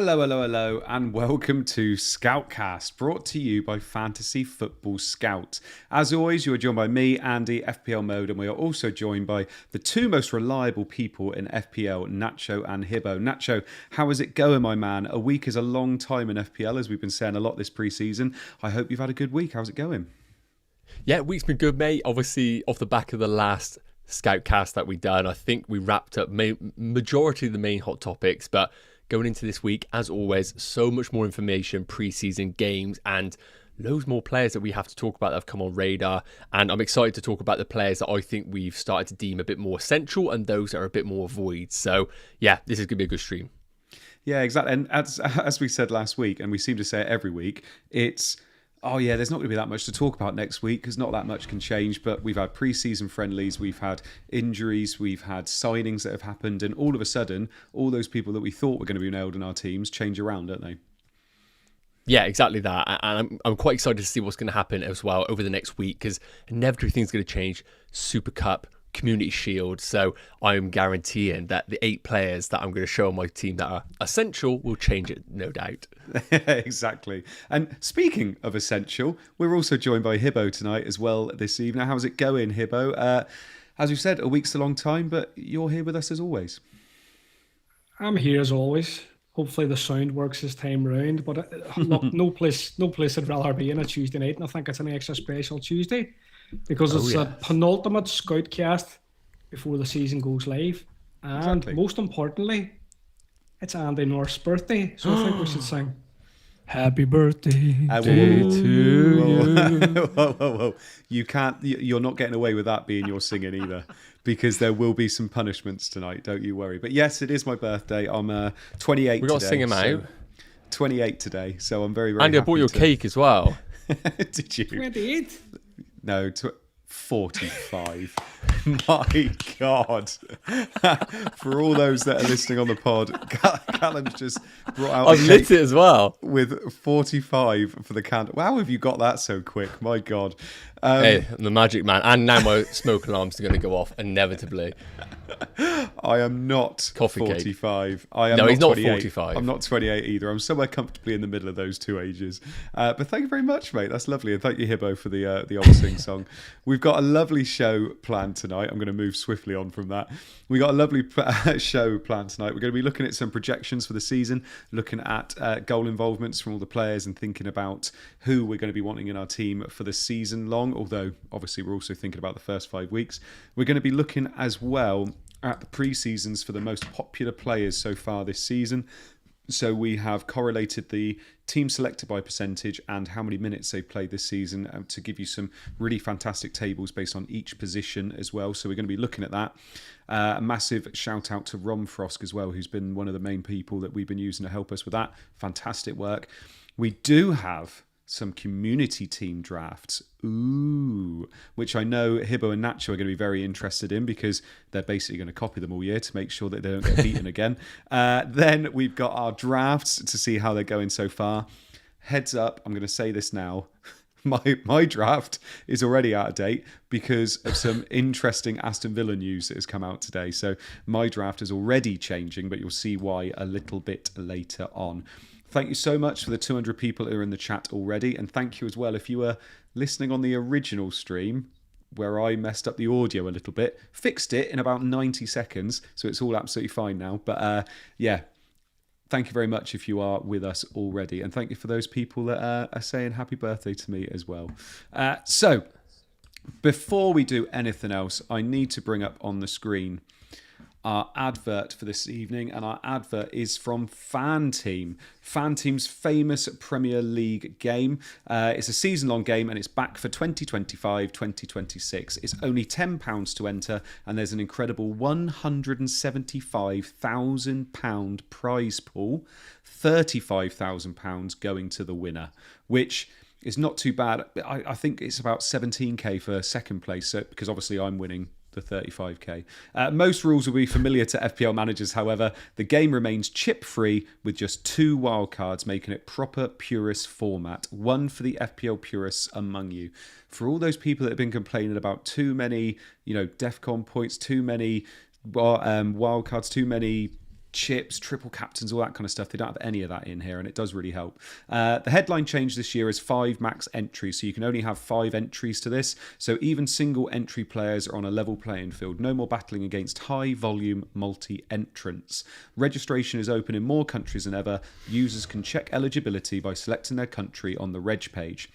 Hello, hello, hello, and welcome to Scoutcast, brought to you by Fantasy Football Scout. As always, you are joined by me, Andy, FPL Mode, and we are also joined by the two most reliable people in FPL, Nacho and Hibbo. Nacho, how is it going, my man? A week is a long time in FPL, as we've been saying a lot this preseason. I hope you've had a good week. How's it going? Yeah, week's been good, mate. Obviously, off the back of the last Scoutcast that we done, I think we wrapped up majority of the main hot topics, but going into this week, as always, so much more information, preseason games, and loads more players that we have to talk about that have come on radar. And I'm excited to talk about the players that I think we've started to deem a bit more essential and those that are a bit more void. So, yeah, this is going to be a good stream. Yeah, exactly. And as we said last week, and we seem to say it every week, it's... Oh yeah, there's not going to be that much to talk about next week because not that much can change, but we've had pre-season friendlies, we've had injuries, we've had signings that have happened, and all of a sudden, all those people that we thought were going to be nailed in our teams change around, don't they? Yeah, exactly that. And I'm quite excited to see what's going to happen as well over the next week because inevitably things are going to change. Super Cup, Community Shield. So I'm guaranteeing that the 8 players that I'm going to show on my team that are essential will change it, no doubt. Exactly. And speaking of essential, we're also joined by Hibbo tonight as well this evening. How's it going, Hibbo? As we've said, a week's a long time, but you're here with us as always. I'm here as always. Hopefully the sound works this time round, but look, no place I'd rather be in a Tuesday night, and I think it's an extra special Tuesday because it's a penultimate Scoutcast before the season goes live, and most importantly, it's Andy North's birthday, so I think we should sing Happy Birthday to you. Whoa. You can't, you're not getting away with that being your singing either, because there will be some punishments tonight, don't you worry. But yes, it is my birthday. I'm 28 today. We got to sing him out. 28 today, so I'm very, very Andy, happy. I bought you a cake as well. Did you? 28? No, 45. My God. For all those that are listening on the pod, Callum's just brought out I've lit it as well. With 45 for the candle. Wow, have you got that so quick? My God. Hey, I'm the magic man. And now my smoke alarms are going to go off inevitably. I am not Coffee 45. Cake. I am no, not he's not 28. 45. I'm not 28 either. I'm somewhere comfortably in the middle of those two ages. But thank you very much, mate. That's lovely. And thank you, Hibbo, for the old sing song. We've got a lovely show planned tonight. I'm going to move swiftly on from that. We got a lovely show planned tonight. We're going to be looking at some projections for the season, looking at goal involvements from all the players and thinking about who we're going to be wanting in our team for the season long, although obviously we're also thinking about the first 5 weeks. We're going to be looking as well at the pre-seasons for the most popular players so far this season. So we have correlated the team selected by percentage and how many minutes they've played this season to give you some really fantastic tables based on each position as well. So we're going to be looking at that. A massive shout out to Rom Frosk as well, who's been one of the main people that we've been using to help us with that. Fantastic work. We do have some community team drafts, which I know Hibbo and Nacho are going to be very interested in because they're basically going to copy them all year to make sure that they don't get beaten again. Then we've got our drafts to see how they're going so far. Heads up, I'm going to say this now. My draft is already out of date because of some interesting Aston Villa news that has come out today. So my draft is already changing, but you'll see why a little bit later on. Thank you so much for the 200 people who are in the chat already. And thank you as well if you were listening on the original stream where I messed up the audio a little bit. Fixed it in about 90 seconds, so it's all absolutely fine now. But yeah, thank you very much if you are with us already. And thank you for those people that are saying happy birthday to me as well. So before we do anything else, I need to bring up on the screen our advert for this evening, and our advert is from Fanteam. Fanteam's famous Premier League game. It's a season-long game, and it's back for 2025-2026. It's only £10 to enter, and there's an incredible £175,000 prize pool, £35,000 going to the winner, which is not too bad. I think it's about 17k for second place, so, because obviously I'm winning the 35k. Most rules will be familiar to FPL managers, however. The game remains chip-free with just 2 wildcards, making it proper purist format. One for the FPL purists among you. For all those people that have been complaining about too many, DEFCON points, too many wildcards, too many chips, triple captains, all that kind of stuff. They don't have any of that in here, and it does really help. The headline change this year is 5 max entries, so you can only have 5 entries to this. So even single entry players are on a level playing field. No more battling against high volume multi-entrants. Registration is open in more countries than ever. Users can check eligibility by selecting their country on the reg page.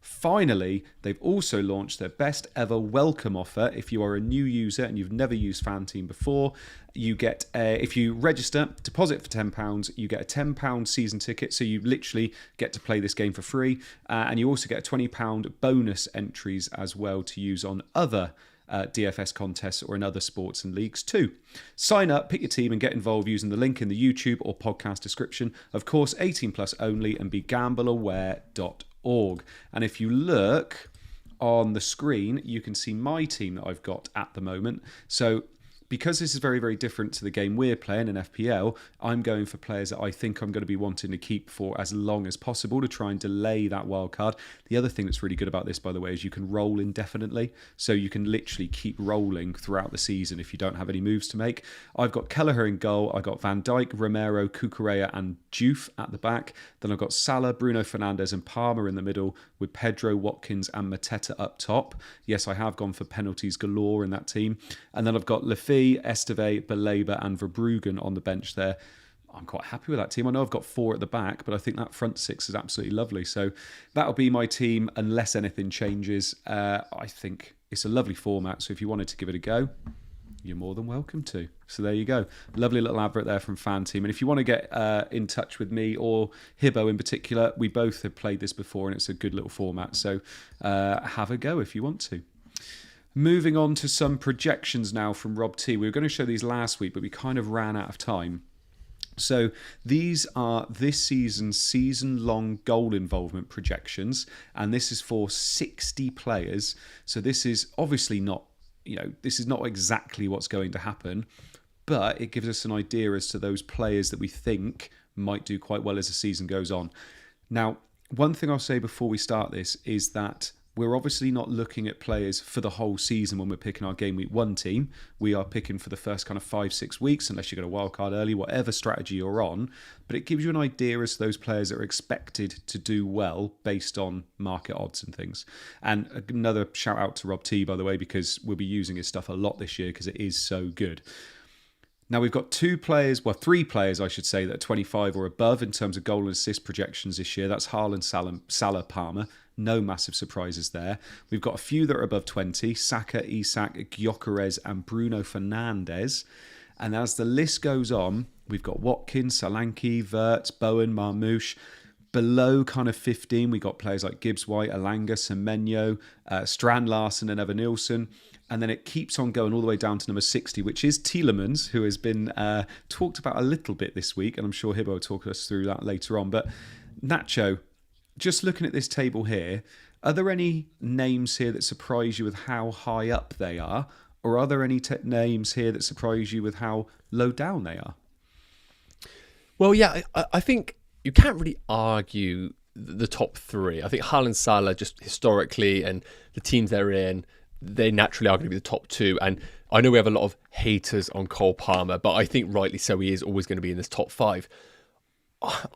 Finally, they've also launched their best ever welcome offer. If you are a new user and you've never used Fanteam before, you get if you register, deposit for £10, you get a £10 season ticket, so you literally get to play this game for free, and you also get a £20 bonus entries as well to use on other DFS contests or in other sports and leagues too. Sign up, pick your team and get involved using the link in the YouTube or podcast description. Of course, 18 plus only, and be gambleaware.org. And if you look on the screen, you can see my team that I've got at the moment. So because this is very, very different to the game we're playing in FPL, I'm going for players that I think I'm going to be wanting to keep for as long as possible to try and delay that wild card. The other thing that's really good about this, by the way, is you can roll indefinitely. So you can literally keep rolling throughout the season if you don't have any moves to make. I've got Kelleher in goal. I've got Van Dijk, Romero, Cucurella and Juve at the back. Then I've got Salah, Bruno Fernandes and Palmer in the middle with Pedro, Watkins and Mateta up top. Yes, I have gone for penalties galore in that team. And then I've got Lafay, Esteve, Baleba and Verbruggen on the bench there. I'm quite happy with that team. I know I've got 4 at the back, but I think that front 6 is absolutely lovely. So that'll be my team unless anything changes. I think it's a lovely format, so if you wanted to give it a go, you're more than welcome to. So there you go. Lovely little advert there from Fanteam. And if you want to get in touch with me or Hibbo in particular, we both have played this before and it's a good little format. So have a go if you want to. Moving on to some projections now from Robt. We were going to show these last week, but we kind of ran out of time. So these are this season's season-long goal involvement projections, and this is for 60 players. So this is obviously not, this is not exactly what's going to happen, but it gives us an idea as to those players that we think might do quite well as the season goes on. Now, one thing I'll say before we start this is that we're obviously not looking at players for the whole season when we're picking our Game Week 1 team. We are picking for the first kind of 5-6 weeks, unless you get a wild card early, whatever strategy you're on. But it gives you an idea as to those players that are expected to do well based on market odds and things. And another shout out to Robt, by the way, because we'll be using his stuff a lot this year because it is so good. Now we've got 3 players, I should say, that are 25 or above in terms of goal and assist projections this year. That's Haaland, Salah, Palmer. No massive surprises there. We've got a few that are above 20. Saka, Isak, Gyökeres and Bruno Fernandes. And as the list goes on, we've got Watkins, Solanke, Wirtz, Bowen, Marmoush. Below kind of 15, we got players like Gibbs White, Elanga, Semenyo, Strand Larsen and Evan Nilsson. And then it keeps on going all the way down to number 60, which is Tielemans, who has been talked about a little bit this week. And I'm sure Hibbo will talk us through that later on. But Nacho, just looking at this table here, are there any names here that surprise you with how high up they are? Or are there any names here that surprise you with how low down they are? Well, yeah, I think you can't really argue the top 3. I think Haaland, Salah, just historically, and the teams they're in, they naturally are going to be the top 2. And I know we have a lot of haters on Cole Palmer, but I think rightly so, he is always going to be in this top 5.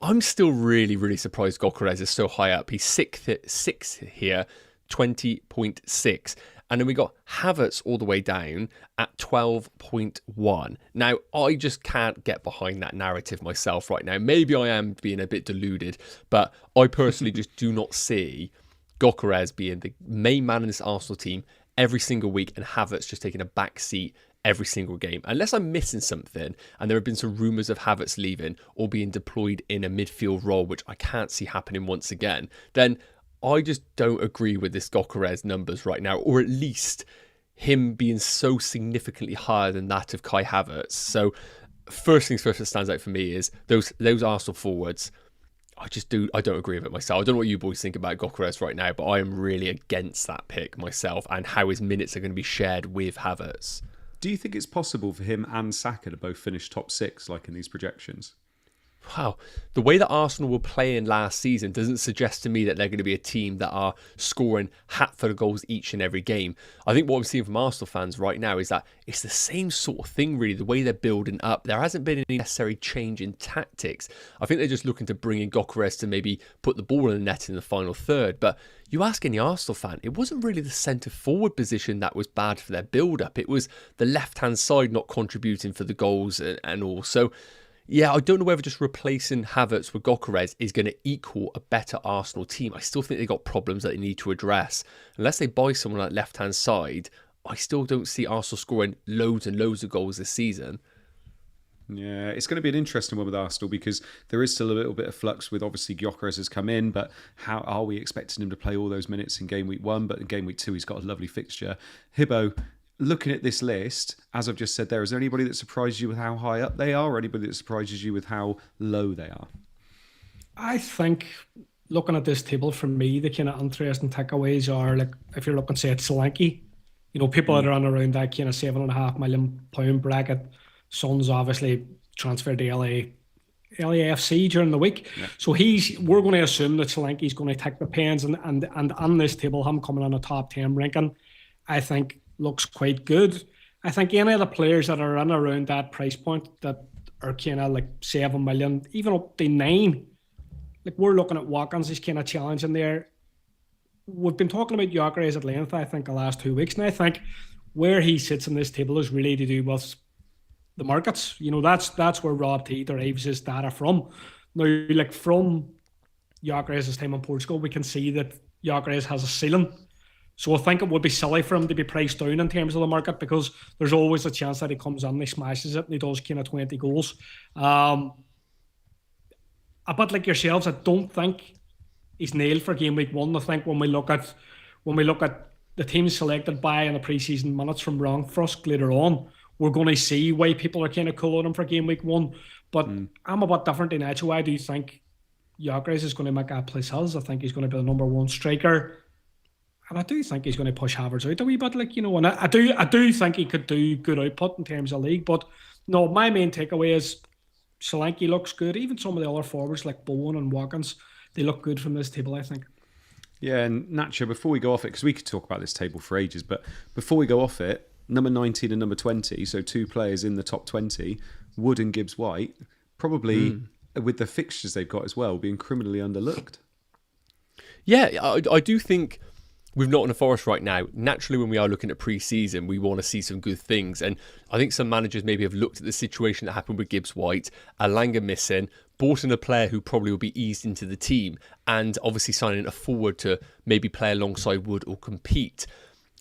I'm still really, really surprised Gyökeres is so high up. He's 6th here, 20.6. And then we got Havertz all the way down at 12.1. Now, I just can't get behind that narrative myself right now. Maybe I am being a bit deluded, but I personally just do not see Gyökeres being the main man in this Arsenal team every single week and Havertz just taking a back seat every single game. Unless I'm missing something, and there have been some rumours of Havertz leaving or being deployed in a midfield role, which I can't see happening once again, then I just don't agree with this Gyökeres numbers right now, or at least him being so significantly higher than that of Kai Havertz. So first things first that stands out for me is those Arsenal forwards. I don't agree with it myself. I don't know what you boys think about Gyökeres right now, but I am really against that pick myself and how his minutes are going to be shared with Havertz. Do you think it's possible for him and Saka to both finish top 6 like in these projections? Wow. The way that Arsenal were playing last season doesn't suggest to me that they're going to be a team that are scoring hatful of goals each and every game. I think what I'm seeing from Arsenal fans right now is that it's the same sort of thing, really, the way they're building up. There hasn't been any necessary change in tactics. I think they're just looking to bring in Gyökeres to maybe put the ball in the net in the final third. But you ask any Arsenal fan, it wasn't really the centre-forward position that was bad for their build-up. It was the left-hand side not contributing for the goals and all. So, yeah, I don't know whether just replacing Havertz with Gyökeres is going to equal a better Arsenal team. I still think they've got problems that they need to address. Unless they buy someone like left-hand side, I still don't see Arsenal scoring loads and loads of goals this season. Yeah, it's going to be an interesting one with Arsenal because there is still a little bit of flux with obviously Gyökeres has come in, but how are we expecting him to play all those minutes in game week 1? But in game week 2, he's got a lovely fixture. Hibbo, looking at this list, as I've just said there, is there anybody that surprised you with how high up they are or anybody that surprises you with how low they are? I think looking at this table, for me, the kind of interesting takeaways are, like, if you're looking, say, at Solanke, people that are on around that kind of £7.5 million bracket. Son's obviously transferred to LAFC during the week. Yeah. So we're going to assume that Solanke's going to take the pens and on this table, him coming on a top 10 ranking, I think looks quite good. I think any of the players that are in around that price point that are kind of like 7 million, even up to 9, like we're looking at Watkins, he's kind of challenging there. We've been talking about Gyökeres at length, I think, the last 2 weeks, and I think where he sits in this table is really to do with the markets. That's where Robt derives his data from. Now, like from Gyökeres' time in Portugal, we can see that Gyökeres has a ceiling. So I think it would be silly for him to be priced down in terms of the market because there's always a chance that he comes in, he smashes it, and he does kind of 20 goals. A bit like yourselves, I don't think he's nailed for game week 1. I think when we look at the teams selected by in the preseason minutes from Wrongfrost later on, we're going to see why people are kind of cool on him for game week 1. But I'm a bit different than Nacho. I do think Gyökeres is going to make that place his. I think he's going to be the number 1 striker. And I do think he's going to push Havertz out a wee bit, and I do think he could do good output in terms of league. But no, my main takeaway is Solanke looks good. Even some of the other forwards like Bowen and Watkins, they look good from this table, I think. Yeah, and Nacho, before we go off it, because we could talk about this table for ages, but before we go off it, number 19 and number 20, so 2 players in the top 20, Wood and Gibbs-White, probably with the fixtures they've got as well, being criminally underlooked. Yeah, I do think with Nottingham Forest right now, naturally when we are looking at pre-season, we want to see some good things. And I think some managers maybe have looked at the situation that happened with Gibbs-White, Alanga missing, bought in a player who probably will be eased into the team, and obviously signing a forward to maybe play alongside Wood or compete.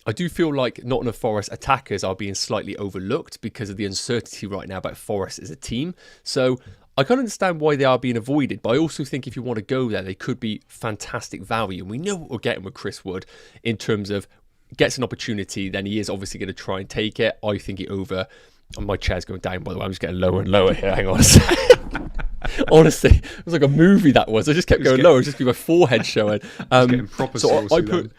I do feel like Nottingham Forest attackers are being slightly overlooked because of the uncertainty right now about Forest as a team. So I can't understand why they are being avoided, but I also think if you want to go there, they could be fantastic value. And we know what we're getting with Chris Wood in terms of gets an opportunity, then he is obviously going to try and take it. I think it over. And my chair's going down, by the way. I'm just getting lower and lower here. Hang on a second. Honestly, it was like a movie that was. I just kept going lower. It was just be my forehead showing. So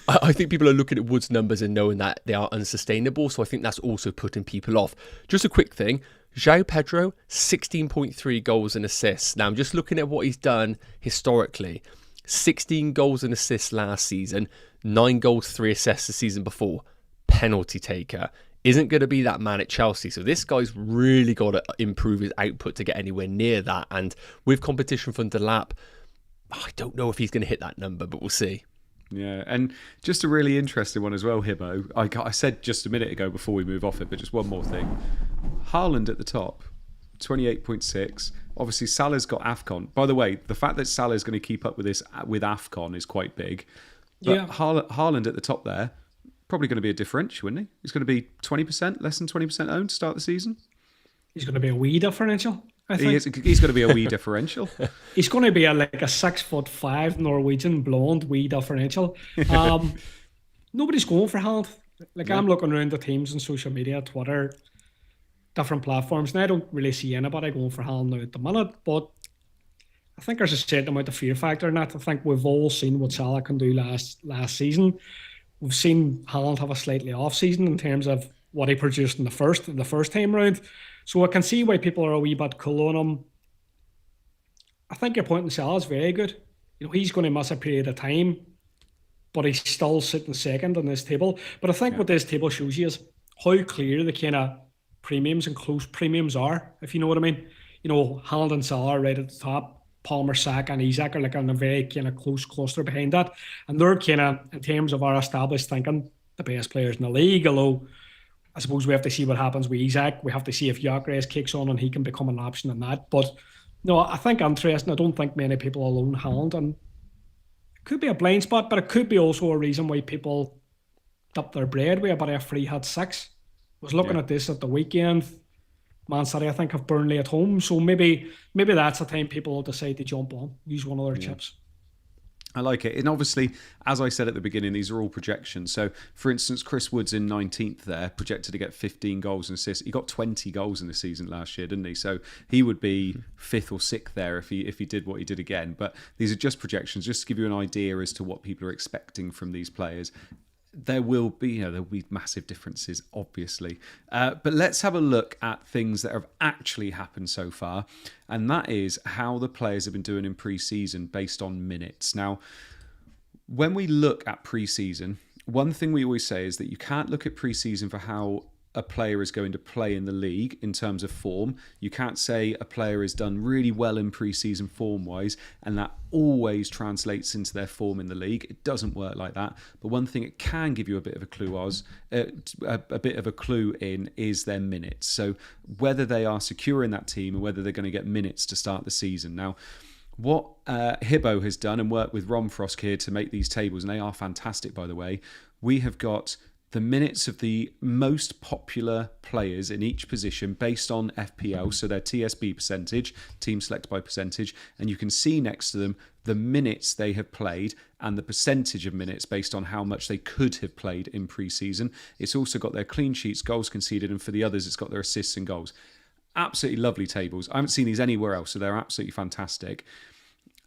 I think people are looking at Wood's numbers and knowing that they are unsustainable. So I think that's also putting people off. Just a quick thing. João Pedro, 16.3 goals and assists. Now, I'm just looking at what he's done historically. 16 goals and assists last season. 9 goals, 3 assists the season before. Penalty taker. Isn't going to be that man at Chelsea. So this guy's really got to improve his output to get anywhere near that. And with competition from Delap, I don't know if he's going to hit that number, but we'll see. Yeah, and just a really interesting one as well, Hibbo. I said just a minute ago before we move off it, but just one more thing. Haaland at the top, 28.6. Obviously, Salah's got AFCON. By the way, the fact that Salah's going to keep up with this with AFCON is quite big. But yeah. Haaland at the top there, probably going to be a differential, isn't he? He's going to be 20%, less than 20% owned to start the season. He's going to be a wee differential, I think. He's going to be a wee differential. He's going to be like a 6'5" Norwegian blonde wee differential. Nobody's going for Haaland. I'm looking around the teams on social media, Twitter, different platforms, and I don't really see anybody going for Haaland now at the minute, but I think there's a certain amount of fear factor in that. I think we've all seen what Salah can do last season. We've seen Haaland have a slightly off season in terms of what he produced in the first time round. So I can see why people are a wee bit cool on him. I think your point in Salah is very good. He's going to miss a period of time, but he's still sitting second on this table. But I think what this table shows you is how clear the kind of premiums and close premiums are, if you know what I mean. Haaland and Salah right at the top, Palmer, Saka and Isak are like in a very kind of close cluster behind that. And they're kind of, in terms of our established thinking, the best players in the league, although I suppose we have to see what happens with Isak. We have to see if Gyökeres kicks on and he can become an option in that. But no, I think interesting. I don't think many people alone Haaland, and it could be a blind spot, but it could be also a reason why people dip their bread with about a free had 6. I was looking at this at the weekend. Man City, I think, have Burnley at home, so maybe that's the time people will decide to jump on, use one of their chips. I like it. And obviously, as I said at the beginning, these are all projections. So, for instance, Chris Woods in 19th there, projected to get 15 goals and assists. He got 20 goals in the season last year, didn't he? So he would be 5th or 6th there if he did what he did again. But these are just projections, just to give you an idea as to what people are expecting from these players. There will be massive differences, obviously. But let's have a look at things that have actually happened so far. And that is how the players have been doing in pre-season based on minutes. Now, when we look at pre-season, one thing we always say is that you can't look at pre-season for how a player is going to play in the league in terms of form. You can't say a player has done really well in pre-season form-wise and that always translates into their form in the league. It doesn't work like that. But one thing it can give you a bit of a clue in is their minutes. So whether they are secure in that team and whether they're going to get minutes to start the season. Now, what Hibbo has done and worked with Ron Frost here to make these tables, and they are fantastic, by the way, we have got the minutes of the most popular players in each position based on FPL, so their TSB percentage, team select by percentage, and you can see next to them the minutes they have played and the percentage of minutes based on how much they could have played in pre-season. It's also got their clean sheets, goals conceded, and for the others it's got their assists and goals. Absolutely lovely tables. I haven't seen these anywhere else, so they're absolutely fantastic.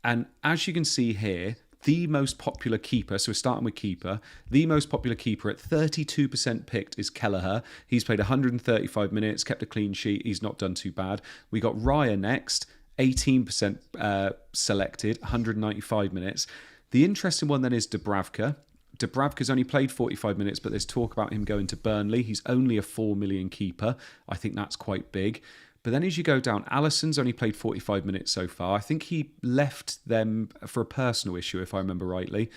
And as you can see here, the most popular keeper, so we're starting with keeper, the most popular keeper at 32% picked is Kelleher. He's played 135 minutes, kept a clean sheet, he's not done too bad. We got Raya next, 18% selected, 195 minutes. The interesting one then is Dubravka. Dubravka's only played 45 minutes, but there's talk about him going to Burnley. He's only a 4 million keeper. I think that's quite big. But then as you go down, Alisson's only played 45 minutes so far. I think he left them for a personal issue, if I remember rightly.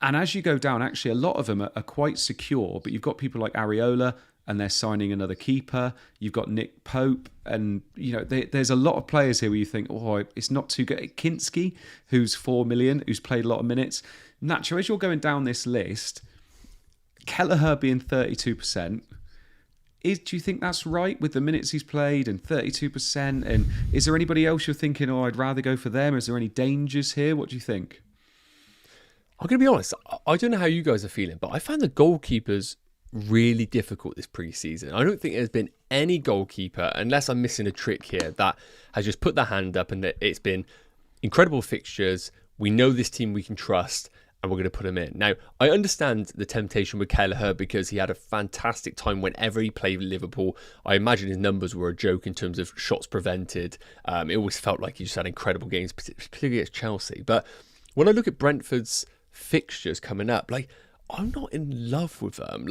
And as you go down, actually, a lot of them are quite secure. But you've got people like Areola, and they're signing another keeper. You've got Nick Pope, and there's a lot of players here where you think, oh, it's not too good. Kinski, who's 4 million, who's played a lot of minutes. Nacho, as you're going down this list, Kelleher being 32%, do you think that's right with the minutes he's played and 32%? And is there anybody else you're thinking, oh, I'd rather go for them? Is there any dangers here? What do you think? I'm going to be honest. I don't know how you guys are feeling, but I found the goalkeepers really difficult this pre-season. I don't think there's been any goalkeeper, unless I'm missing a trick here, that has just put their hand up and that it's been incredible fixtures. We know this team we can trust, and we're going to put him in. Now, I understand the temptation with Kelleher because he had a fantastic time whenever he played with Liverpool. I imagine his numbers were a joke in terms of shots prevented. It always felt like he just had incredible games, particularly against Chelsea. But when I look at Brentford's fixtures coming up, I'm not in love with them.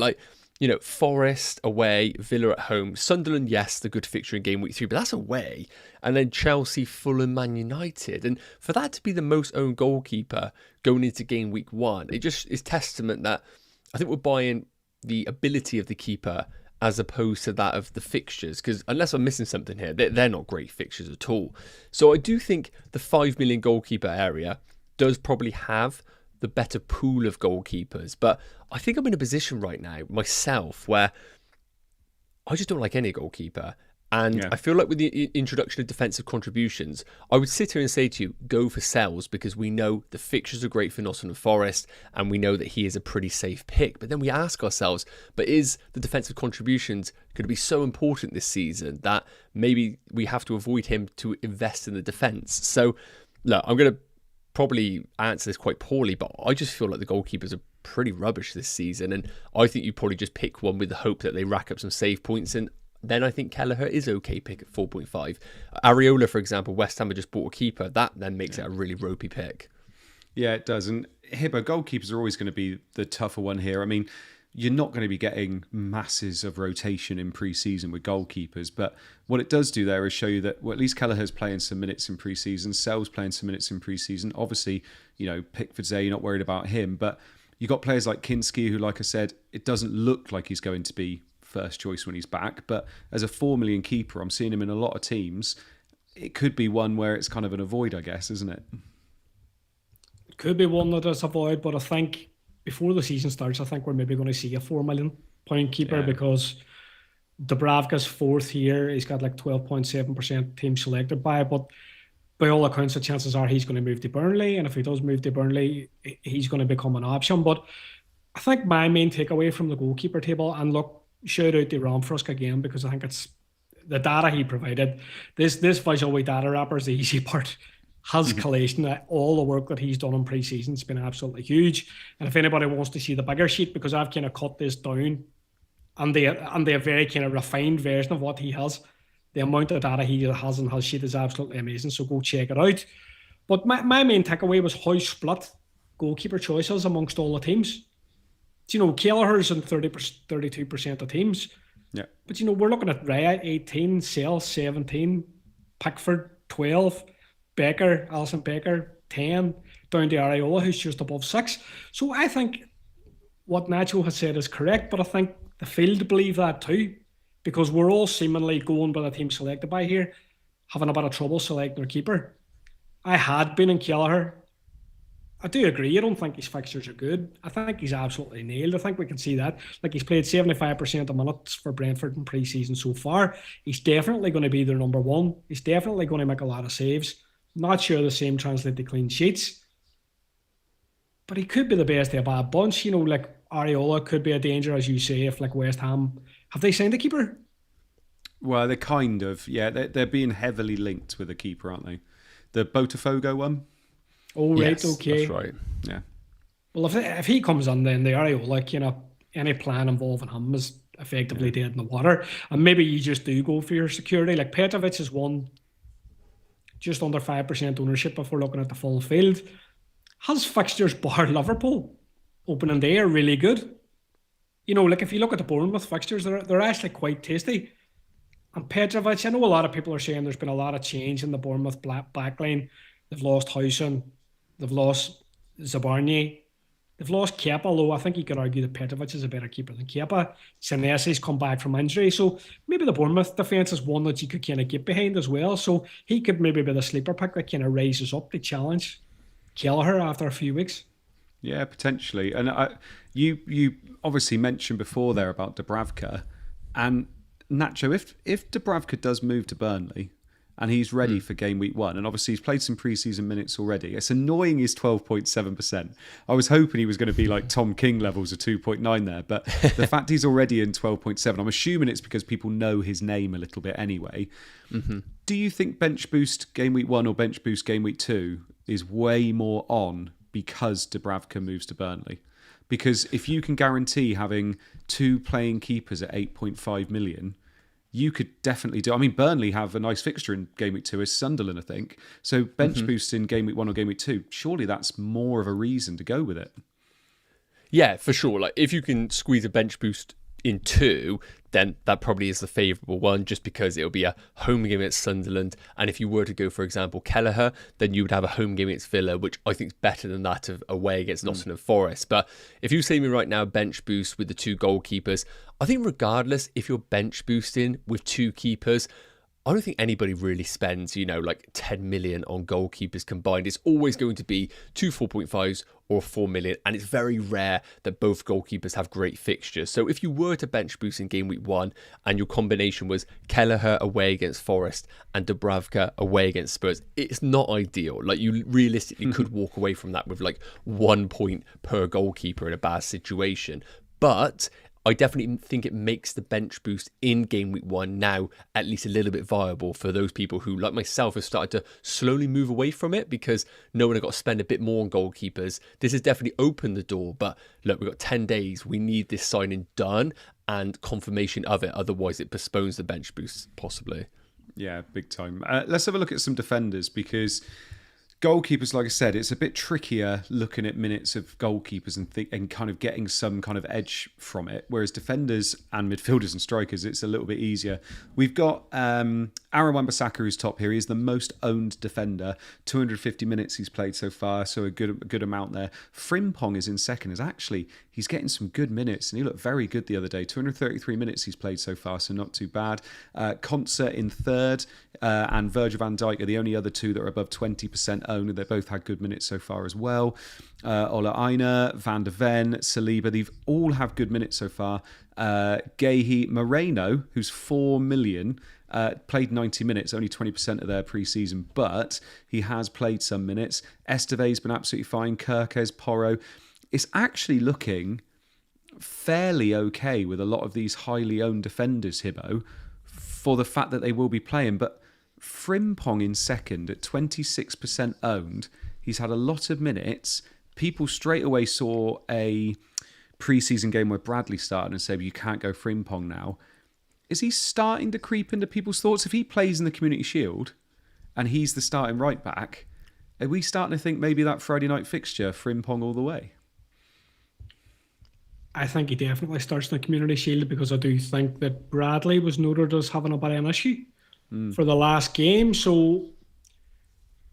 Forest away, Villa at home, Sunderland, yes, the good fixture in game week 3, but that's away. And then Chelsea, Fulham, Man United. And for that to be the most owned goalkeeper going into game week 1, it just is testament that I think we're buying the ability of the keeper as opposed to that of the fixtures. Because unless I'm missing something here, they're not great fixtures at all. So I do think the 5 million goalkeeper area does probably have the better pool of goalkeepers. But I think I'm in a position right now myself where I just don't like any goalkeeper. And I feel like with the introduction of defensive contributions, I would sit here and say to you, go for Sells, because we know the fixtures are great for Nottingham Forest and we know that he is a pretty safe pick. But then we ask ourselves, but is the defensive contributions going to be so important this season that maybe we have to avoid him to invest in the defence? So look, I'm going to probably answer this quite poorly, but I just feel like the goalkeepers are pretty rubbish this season. And I think you probably just pick one with the hope that they rack up some save points. And then I think Kelleher is okay pick at 4.5. Areola, for example, West Ham have just bought a keeper. That then makes it a really ropey pick. Yeah, it does. And Hibbo, goalkeepers are always going to be the tougher one here. I mean, you're not going to be getting masses of rotation in pre-season with goalkeepers, but what it does do there is show you that, well, at least Kelleher's playing some minutes in pre-season, Sell's playing some minutes in pre-season. Obviously, Pickford's there, you're not worried about him, but you got players like Kinski, who, like I said, it doesn't look like he's going to be first choice when he's back, but as a 4 million keeper, I'm seeing him in a lot of teams. It could be one where it's kind of an avoid, I guess, isn't it? It could be one that is avoid, but I think before the season starts, I think we're maybe going to see a £4 million keeper because Dubravka's fourth here. He's got like 12.7% team selected by, but by all accounts, the chances are he's going to move to Burnley, and if he does move to Burnley, he's going to become an option. But I think my main takeaway from the goalkeeper table, and look, shout out to Romfrusk again, because I think it's the data he provided. This visual data wrapper is the easy part. Has collation, all the work that he's done in pre-season has been absolutely huge. And if anybody wants to see the bigger sheet, because I've kind of cut this down and the very kind of refined version of what he has, the amount of data he has in his sheet is absolutely amazing. So go check it out. But my main takeaway was how split goalkeeper choices amongst all the teams. Kelleher's in 32% of teams. Yeah. But we're looking at Raya 18, Sell 17, Pickford 12. Alison Becker, 10, down to Areola, who's just above 6. So I think what Nacho has said is correct, but I think the field believe that too, because we're all seemingly going by the team selected by here, having a bit of trouble selecting their keeper. I had been in Kelleher. I do agree. I don't think his fixtures are good. I think he's absolutely nailed. I think we can see that. Like, he's played 75% of minutes for Brentford in pre-season so far. He's definitely going to be their number one. He's definitely going to make a lot of saves. Not sure the same translate to clean sheets. But he could be the best of a bad bunch. Like Areola could be a danger, as you say, if like West Ham... Have they signed a keeper? Well, they're kind of. Yeah, they're being heavily linked with a keeper, aren't they? The Botafogo one? Oh, right, yes, okay. That's right. Yeah. Well, if he comes on, then the Areola, any plan involving him is effectively dead in the water. And maybe you just do go for your security. Like Petrovic has won just under 5% ownership if we're looking at the full field. Has fixtures bar Liverpool opening day are really good. Like if you look at the Bournemouth fixtures, they're actually quite tasty. And Petrovic, I know a lot of people are saying there's been a lot of change in the Bournemouth backline. They've lost Howson, they've lost Zabarny, they've lost Kepa, although I think you could argue that Petrovic is a better keeper than Kepa. Senesi's come back from injury, so maybe the Bournemouth defence is one that you could kind of get behind as well. So he could maybe be the sleeper pick that kind of raises up the challenge Kelleher after a few weeks. Yeah, potentially. And you obviously mentioned before there about Dubravka, and Nacho, if Dubravka does move to Burnley and he's ready for game week 1, and obviously he's played some pre-season minutes already, it's annoying he's 12.7%. I was hoping he was going to be like Tom King levels of 2.9 there, but the fact he's already in 12.7, I'm assuming it's because people know his name a little bit anyway. Mm-hmm. Do you think bench boost game week 1 or bench boost game week 2 is way more on because Dubravka moves to Burnley? Because if you can guarantee having 2 playing keepers at 8.5 million, you could definitely do. I mean, Burnley have a nice fixture in game week 2 as Sunderland, I think. So bench boost in game week 1 or game week 2, surely that's more of a reason to go with it. Yeah, for sure. Like if you can squeeze a bench boost in 2, then that probably is the favourable one, just because it'll be a home game against Sunderland. And if you were to go, for example, Kelleher, then you would have a home game against Villa, which I think is better than that of away against Nottingham Forest. But if you say to me right now, bench boost with the 2 goalkeepers, I think regardless if you're bench boosting with 2 keepers, I don't think anybody really spends, like 10 million on goalkeepers combined. It's always going to be 2 4.5s or 4 million. And it's very rare that both goalkeepers have great fixtures. So if you were to bench boost in game week 1 and your combination was Kelleher away against Forest and Dubravka away against Spurs, it's not ideal. Like you realistically could walk away from that with like 1 point per goalkeeper in a bad situation. But I definitely think it makes the bench boost in game week 1 now at least a little bit viable for those people who, like myself, have started to slowly move away from it because knowing I've got to spend a bit more on goalkeepers. This has definitely opened the door, but look, we've got 10 days. We need this signing done. and confirmation of it. Otherwise, it postpones the bench boost, possibly. Yeah, big time. Let's have a look at some defenders, because goalkeepers, like I said, it's a bit trickier looking at minutes of goalkeepers and kind of getting some kind of edge from it. Whereas defenders and midfielders and strikers, it's a little bit easier. We've got Aaron Wan-Bissaka, who's top here. He's the most owned defender. 250 minutes he's played so far, so a good amount there. Frimpong is in second. He's getting some good minutes, and he looked very good the other day. 233 minutes he's played so far, so not too bad. Concert in third, and Virgil van Dijk are the only other two that are above 20% owned. They both had good minutes so far as well. Ola Aina, Van der Ven, Saliba, they've all have good minutes so far. Gehi Moreno, who's 4 million, played 90 minutes, only 20% of their pre-season, but he has played some minutes. Esteve's been absolutely fine. Kirkes, Porro. It's actually looking fairly okay with a lot of these highly owned defenders, Hibbo, for the fact that they will be playing. But Frimpong in second at 26% owned. He's had a lot of minutes. People straight away saw a pre-season game where Bradley started and said, well, you can't go Frimpong now. Is he starting to creep into people's thoughts? If he plays in the Community Shield and he's the starting right back, are we starting to think maybe that Friday night fixture, Frimpong all the way? I think he definitely starts in the Community Shield, because I do think that Bradley was noted as having a bit of an issue for the last game. So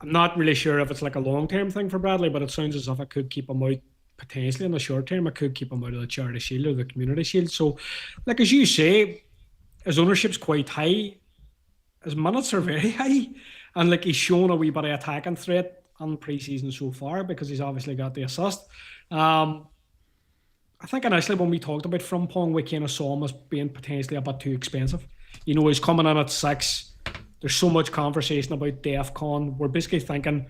I'm not really sure if it's like a long-term thing for Bradley, but it sounds as if I could keep him out potentially in the short term. I could keep him out of the Charity Shield or the Community Shield. So, like as you say, his ownership's quite high. His minutes are very high. And like he's shown a wee bit of attacking threat on pre-season so far, because he's obviously got the assist. I think initially when we talked about Frimpong, we kind of saw him as being potentially a bit too expensive. You know, he's coming in at 6. There's so much conversation about DEFCON. We're basically thinking,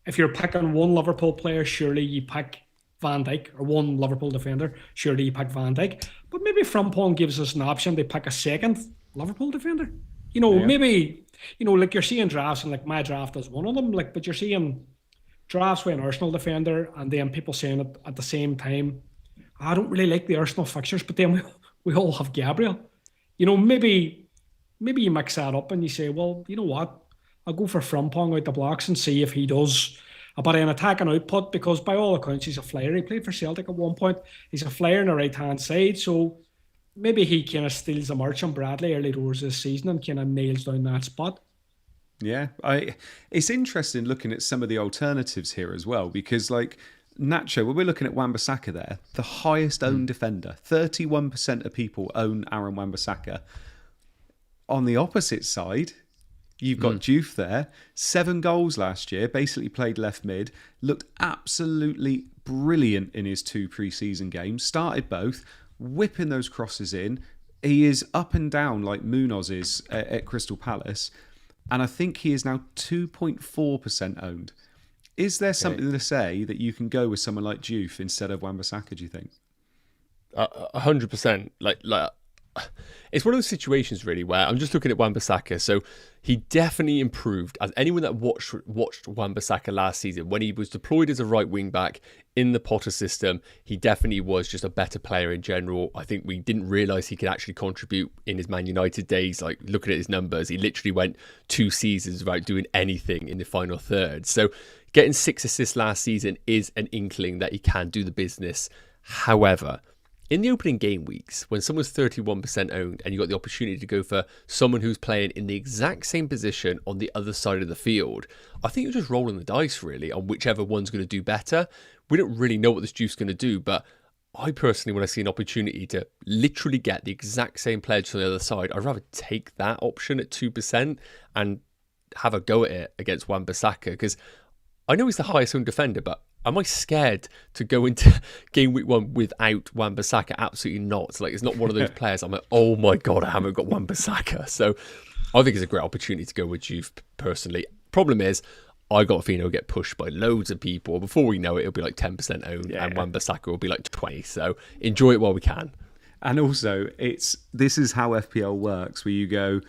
if you're picking one Liverpool player, surely you pick Van Dijk, or one Liverpool defender, surely you pick Van Dijk. But maybe Frimpong gives us an option to pick a second Liverpool defender. You know, maybe, you know, like you're seeing drafts, and like my draft is one of them, like, but you're seeing drafts with an Arsenal defender, and then people saying it at the same time, I don't really like the Arsenal fixtures, but then we all have Gabriel. You know, maybe you mix that up and you say, well, you know what? I'll go for Frimpong out the blocks and see if he does a bit of an attacking output, because by all accounts, he's a flyer. He played for Celtic at one point. He's a flyer on the right-hand side. So maybe he kind of steals a march on Bradley early doors this season and kind of nails down that spot. Yeah, it's interesting looking at some of the alternatives here as well, because like Nacho, when we're looking at Wan-Bissaka there, the highest owned defender, 31% of people own Aaron Wan-Bissaka. On the opposite side, you've got Juve there, 7 goals last year, basically played left mid, looked absolutely brilliant in his 2 pre-season games, started both, whipping those crosses in. He is up and down like Munoz is at Crystal Palace, and I think he is now 2.4% owned. Is there something to say that you can go with someone like Juve instead of Wan-Bissaka, do you think? 100%. Like, it's one of those situations really where I'm just looking at Wan-Bissaka. So he definitely improved. As anyone that watched Wan-Bissaka last season, when he was deployed as a right wing back in the Potter system, he definitely was just a better player in general. I think we didn't realise he could actually contribute in his Man United days. Like, looking at his numbers, he literally went 2 seasons without doing anything in the final third. So getting 6 assists last season is an inkling that he can do the business. However, in the opening game weeks, when someone's 31% owned and you got the opportunity to go for someone who's playing in the exact same position on the other side of the field, I think you're just rolling the dice really on whichever one's going to do better. We don't really know what this Juve's going to do, but I personally, when I see an opportunity to literally get the exact same pledge on the other side, I'd rather take that option at 2% and have a go at it against Wan-Bissaka, because I know he's the highest owned defender, but am I scared to go into game week 1 without Wan-Bissaka? Absolutely not. Like, it's not one of those players I'm like, oh my God, I haven't got Wan-Bissaka. So I think it's a great opportunity to go with Juve personally. Problem is, I got a feeling it'll get pushed by loads of people. Before we know it, it'll be like 10% owned, and Wan-Bissaka will be like 20. So enjoy it while we can. And also, this is how FPL works, where you go,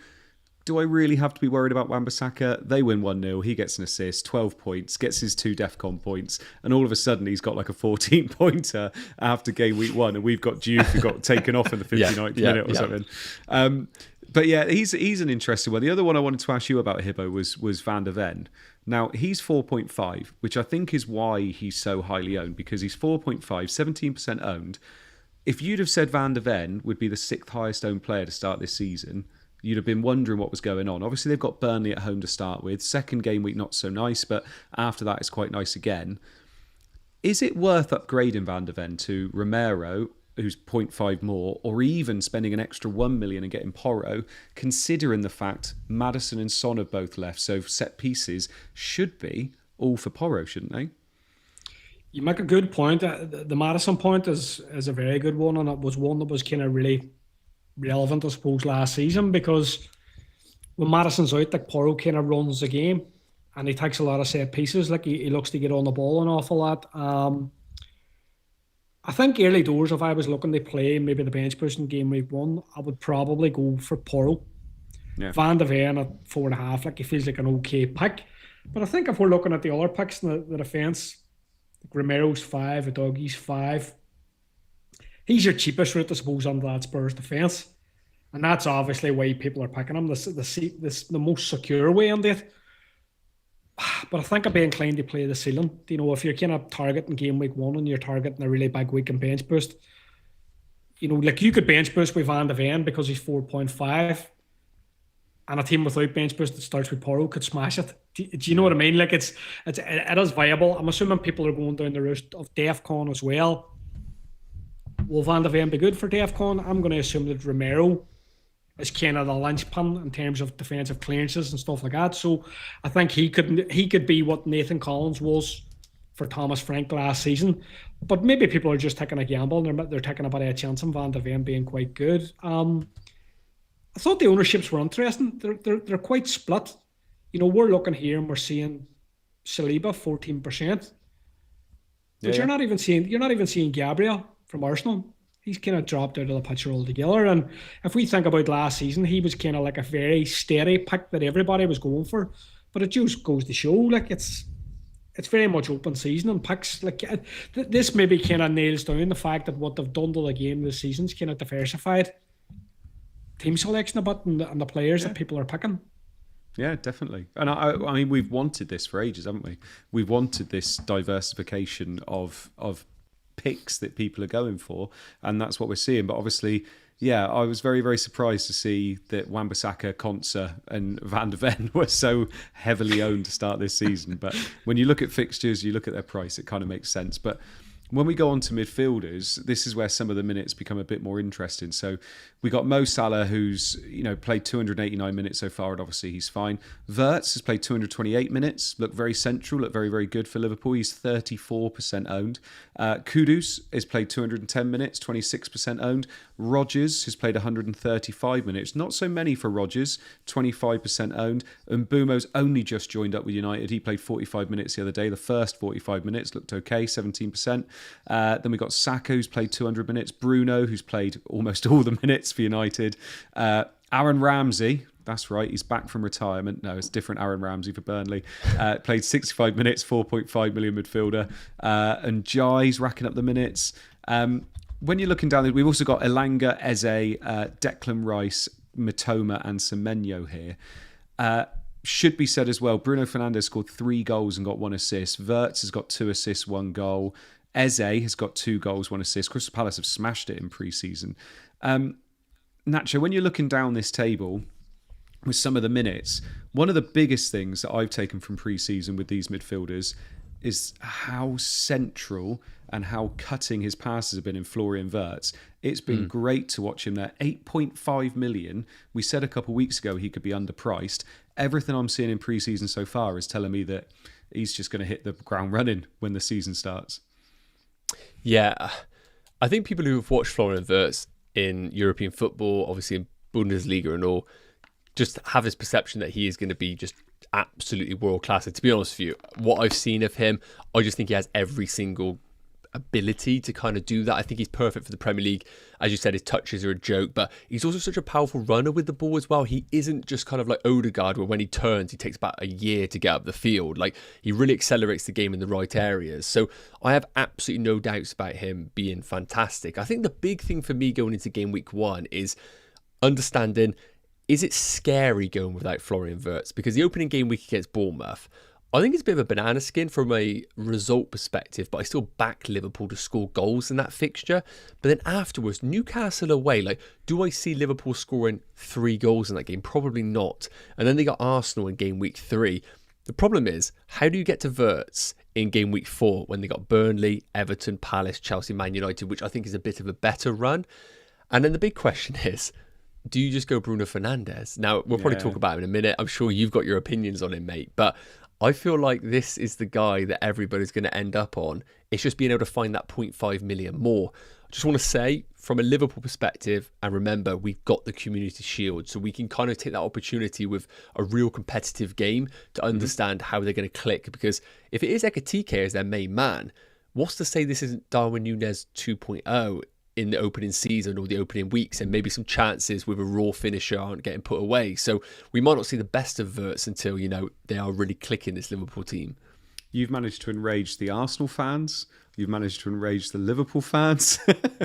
do I really have to be worried about Wan-Bissaka? They win 1-0, he gets an assist, 12 points, gets his 2 DEFCON points, and all of a sudden he's got like a 14-pointer after game week 1, and we've got Duke who got taken off in the 59th minute or something. But yeah, he's an interesting one. The other one I wanted to ask you about, Hibbo, was Van der Ven. Now, he's 4.5, which I think is why he's so highly owned, because he's 4.5, 17% owned. If you'd have said Van der Ven would be the 6th highest owned player to start this season, you'd have been wondering what was going on. Obviously, they've got Burnley at home to start with. Second game week, not so nice, but after that, it's quite nice again. Is it worth upgrading Van der Ven to Romero, who's 0.5 more, or even spending an extra 1 million and getting Porro, considering the fact Maddison and Son have both left, so set pieces should be all for Porro, shouldn't they? You make a good point. The Maddison point is a very good one, and it was one that was kind of really relevant, I suppose, last season, because when Maddison's out, like, Porro kind of runs the game, and he takes a lot of set pieces. Like, he looks to get on the ball an awful lot. I think early doors, if I was looking to play maybe the bench boost in game week 1, I would probably go for Porro. Yeah. Van der Ven at 4.5, like, he feels like an okay pick. But I think if we're looking at the other picks in the defence, like Romero's 5, Udogie's 5. He's your cheapest route, I suppose, under that Spurs defence. And that's obviously why people are picking him, the most secure way on it. But I think I'd be inclined to play the ceiling. You know, if you're kind of targeting game week 1 and you're targeting a really big week in bench boost, you know, like, you could bench boost with Van der Ven because he's 4.5, and a team without bench boost that starts with Porro could smash it. Do you know what I mean? Like, it is viable. I'm assuming people are going down the route of DEFCON as well. Will Van der Ven be good for DEFCON? I'm going to assume that Romero is kind of the linchpin in terms of defensive clearances and stuff like that. So I think he could be what Nathan Collins was for Thomas Frank last season. But maybe people are just taking a gamble and they're taking a bit of a chance on Van der Ven being quite good. I thought the ownerships were interesting. They're quite split. You know, we're looking here and we're seeing Saliba 14%. But you're not even seeing Gabriel from Arsenal. He's kind of dropped out of the picture altogether. And if we think about last season, he was kind of like a very steady pick that everybody was going for. But it just goes to show, like, it's very much open season and picks. Like, this maybe kind of nails down the fact that what they've done to the game this season's kind of diversified team selection a bit and the players that people are picking. Yeah, definitely. And I mean, we've wanted this for ages, haven't we? We've wanted this diversification of picks that people are going for, and that's what we're seeing. But obviously, yeah, I was very, very surprised to see that Wan-Bissaka, Konsa and Van der Ven were so heavily owned to start this season. But when you look at fixtures, you look at their price, it kind of makes sense. But when we go on to midfielders, this is where some of the minutes become a bit more interesting. So we got Mo Salah, who's, you know, played 289 minutes so far, and obviously he's fine. Wirtz has played 228 minutes, looked very central, looked very, very good for Liverpool. He's 34% owned. Kudus has played 210 minutes, 26% owned. Rodgers has played 135 minutes. Not so many for Rodgers, 25% owned. And Mbumo's only just joined up with United. He played 45 minutes the other day. The first 45 minutes looked okay, 17%. Then we got Saka, who's played 200 minutes. Bruno, who's played almost all the minutes for United. Aaron Ramsey, that's right, he's back from retirement. No, it's different Aaron Ramsey for Burnley. Played 65 minutes, 4.5 million midfielder. And Jai's racking up the minutes. When you're looking down there, we've also got Elanga, Eze, Declan Rice, Mitoma and Semenyo here. Should be said as well, Bruno Fernandes scored 3 goals and got 1 assist. Wirtz has got 2 assists, 1 goal. Eze has got 2 goals, 1 assist. Crystal Palace have smashed it in pre-season. Nacho, when you're looking down this table with some of the minutes, one of the biggest things that I've taken from pre-season with these midfielders is how central and how cutting his passes have been in Florian Wirtz. It's been great to watch him there. 8.5 million. We said a couple of weeks ago he could be underpriced. Everything I'm seeing in pre-season so far is telling me that he's just going to hit the ground running when the season starts. Yeah, I think people who have watched Florian Wirtz in European football, obviously in Bundesliga and all, just have this perception that he is going to be just absolutely world class. And to be honest with you, what I've seen of him, I just think he has every single ability to kind of do that. I think he's perfect for the Premier League. As you said, his touches are a joke, but he's also such a powerful runner with the ball as well. He isn't just kind of like Odegaard, where when he turns, he takes about a year to get up the field. Like, he really accelerates the game in the right areas. So I have absolutely no doubts about him being fantastic. I think the big thing for me going into game week 1 is understanding, is it scary going without Florian Wirtz? Because the opening game week against Bournemouth, I think it's a bit of a banana skin from a result perspective, but I still back Liverpool to score goals in that fixture. But then afterwards, Newcastle away, like, do I see Liverpool scoring 3 goals in that game? Probably not. And then they got Arsenal in game week 3. The problem is, how do you get to Wirtz in game week 4 when they got Burnley, Everton, Palace, Chelsea, Man United, which I think is a bit of a better run? And then the big question is, do you just go Bruno Fernandes? Now, we'll probably talk about him in a minute. I'm sure you've got your opinions on him, mate. But I feel like this is the guy that everybody's going to end up on. It's just being able to find that 0.5 million more. I just want to say, from a Liverpool perspective, and remember, we've got the Community Shield, so we can kind of take that opportunity with a real competitive game to understand how they're going to click. Because if it is Ekitike as their main man, what's to say this isn't Darwin Núñez 2.0 in the opening season or the opening weeks, and maybe some chances with a raw finisher aren't getting put away. So we might not see the best of Wirtz until, you know, they are really clicking this Liverpool team. You've managed to enrage the Arsenal fans. You've managed to enrage the Liverpool fans.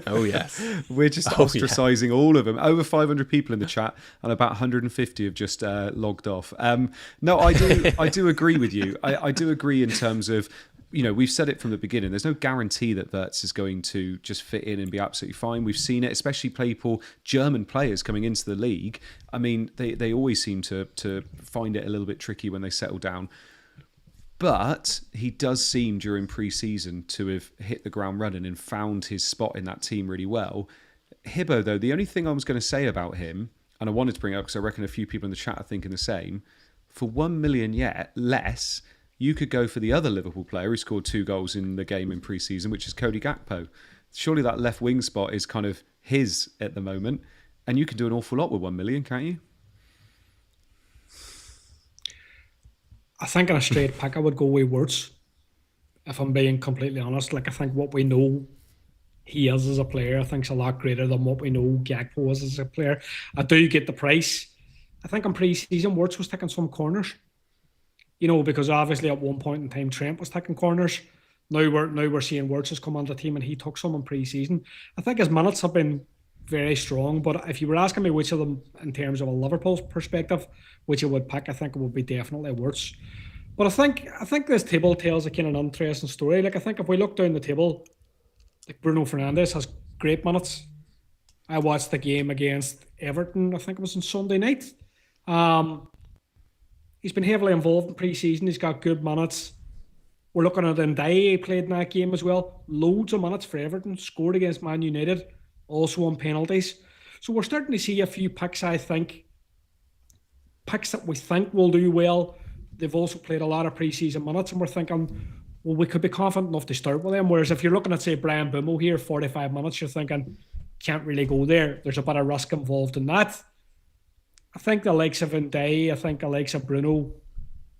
Oh, yes. We're just ostracising all of them. Over 500 people in the chat, and about 150 have just logged off. No, I do agree with you. I do agree in terms of, you know, we've said it from the beginning. There's no guarantee that Wirtz is going to just fit in and be absolutely fine. We've seen it, especially German players coming into the league. I mean, they always seem to find it a little bit tricky when they settle down. But he does seem during pre-season to have hit the ground running and found his spot in that team really well. Hibbo, though, the only thing I was going to say about him, and I wanted to bring it up because I reckon a few people in the chat are thinking the same, for 1 million less, you could go for the other Liverpool player who scored 2 goals in the game in pre-season, which is Cody Gakpo. Surely that left wing spot is kind of his at the moment, and you can do an awful lot with 1 million, can't you? I think in a straight pick, I would go with Wirtz, if I'm being completely honest. Like, I think what we know he is as a player, I think is a lot greater than what we know Gakpo is as a player. I do get the price. I think in pre-season, Wirtz was taking some corners. You know, because obviously at one point in time, Trent was taking corners. Now we're seeing Wirtz has come on the team and he took some in pre-season. I think his minutes have been very strong, but if you were asking me which of them, in terms of a Liverpool perspective, which I would pick, I think it would be definitely Wirtz. But I think this table tells a kind of interesting story. Like, I think if we look down the table, like, Bruno Fernandes has great minutes. I watched the game against Everton, I think it was on Sunday night. He's been heavily involved in pre-season. He's got good minutes. We're looking at Ndiaye, he played in that game as well. Loads of minutes for Everton. Scored against Man United. Also on penalties. So we're starting to see a few picks, I think. Picks that we think will do well. They've also played a lot of pre-season minutes, and we're thinking, well, we could be confident enough to start with them. Whereas if you're looking at, say, Brian Bumo here, 45 minutes, you're thinking, can't really go there. There's a bit of risk involved in that. I think the likes of Ndiaye, I think the likes of Bruno,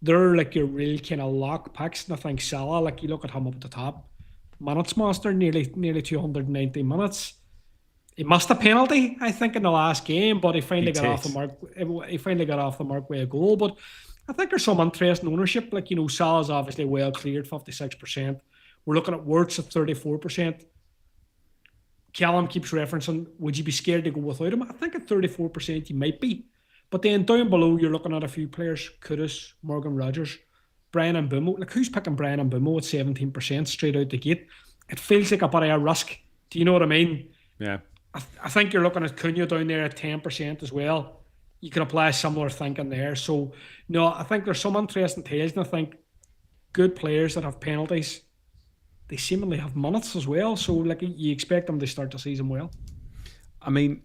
they're like your real kind of lock picks. And I think Salah, like, you look at him up at the top, minutes master, nearly 290 minutes. He missed a penalty, I think, in the last game, but he finally got off the mark. He finally got off the mark with a goal. But I think there's some interesting ownership. Like, you know, Salah's obviously well cleared, 56%. We're looking at Wirtz at 34%. Callum keeps referencing, would you be scared to go without him? I think at 34% you might be. But then down below, you're looking at a few players, Kudus, Morgan Rogers, Brian and Bumo. Like, who's picking Brian and Bumo at 17% straight out the gate? It feels like a bit of a risk. Do you know what I mean? Yeah. I think you're looking at Cunha down there at 10% as well. You can apply similar thinking there. So, no, I think there's some interesting tales, and I think good players that have penalties, they seemingly have minutes as well. So, like, you expect them to start the season well. I mean,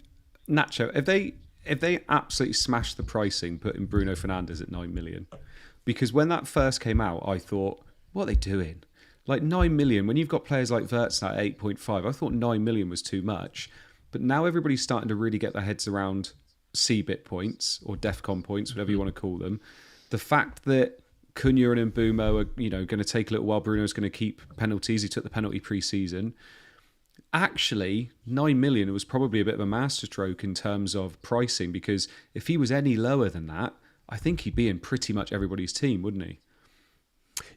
Nacho, if they absolutely smashed the pricing, putting Bruno Fernandes at 9 million, because when that first came out, I thought, what are they doing? Like, 9 million, when you've got players like Wirtz at 8.5, I thought 9 million was too much. But now everybody's starting to really get their heads around CBIT points or DEFCON points, whatever you want to call them. The fact that Cunha and Mbeumo are, going to take a little while. Bruno's going to keep penalties. He took the penalty pre-season. Actually, 9 million was probably a bit of a masterstroke in terms of pricing, because if he was any lower than that, I think he'd be in pretty much everybody's team, wouldn't he?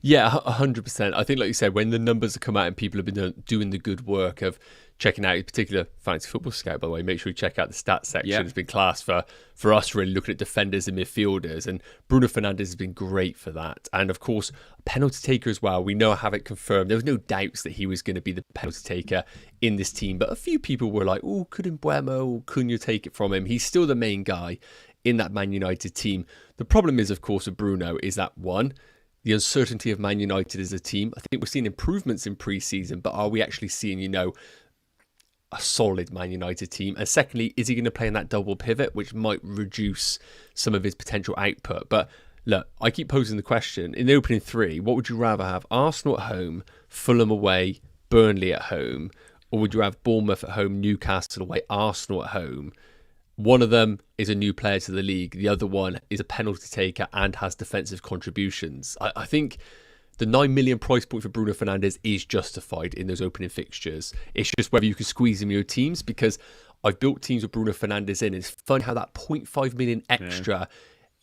Yeah, 100%. I think, like you said, when the numbers have come out and people have been doing the good work of checking out, in particular, Fantasy Football Scout, by the way, make sure you check out the stats section. Yeah. It's been class for us, really looking at defenders and midfielders. And Bruno Fernandes has been great for that. And of course, penalty taker as well. We know, I have it confirmed. There was no doubts that he was going to be the penalty taker in this team. But a few people were like, oh, could Mbeumo, Cunha take it from him? He's still the main guy in that Man United team. The problem is, of course, with Bruno is that, one, the uncertainty of Man United as a team. I think we're seeing improvements in pre-season, but are we actually seeing, a solid Man United team? And secondly, is he going to play in that double pivot, which might reduce some of his potential output? But look, I keep posing the question, in the opening three, what would you rather have? Arsenal at home, Fulham away, Burnley at home, or would you have Bournemouth at home, Newcastle away, Arsenal at home? One of them is a new player to the league. The other one is a penalty taker and has defensive contributions. I think the 9 million price point for Bruno Fernandes is justified in those opening fixtures. It's just whether you can squeeze him in your teams, because I've built teams with Bruno Fernandes in. It's fun how that 0.5 million extra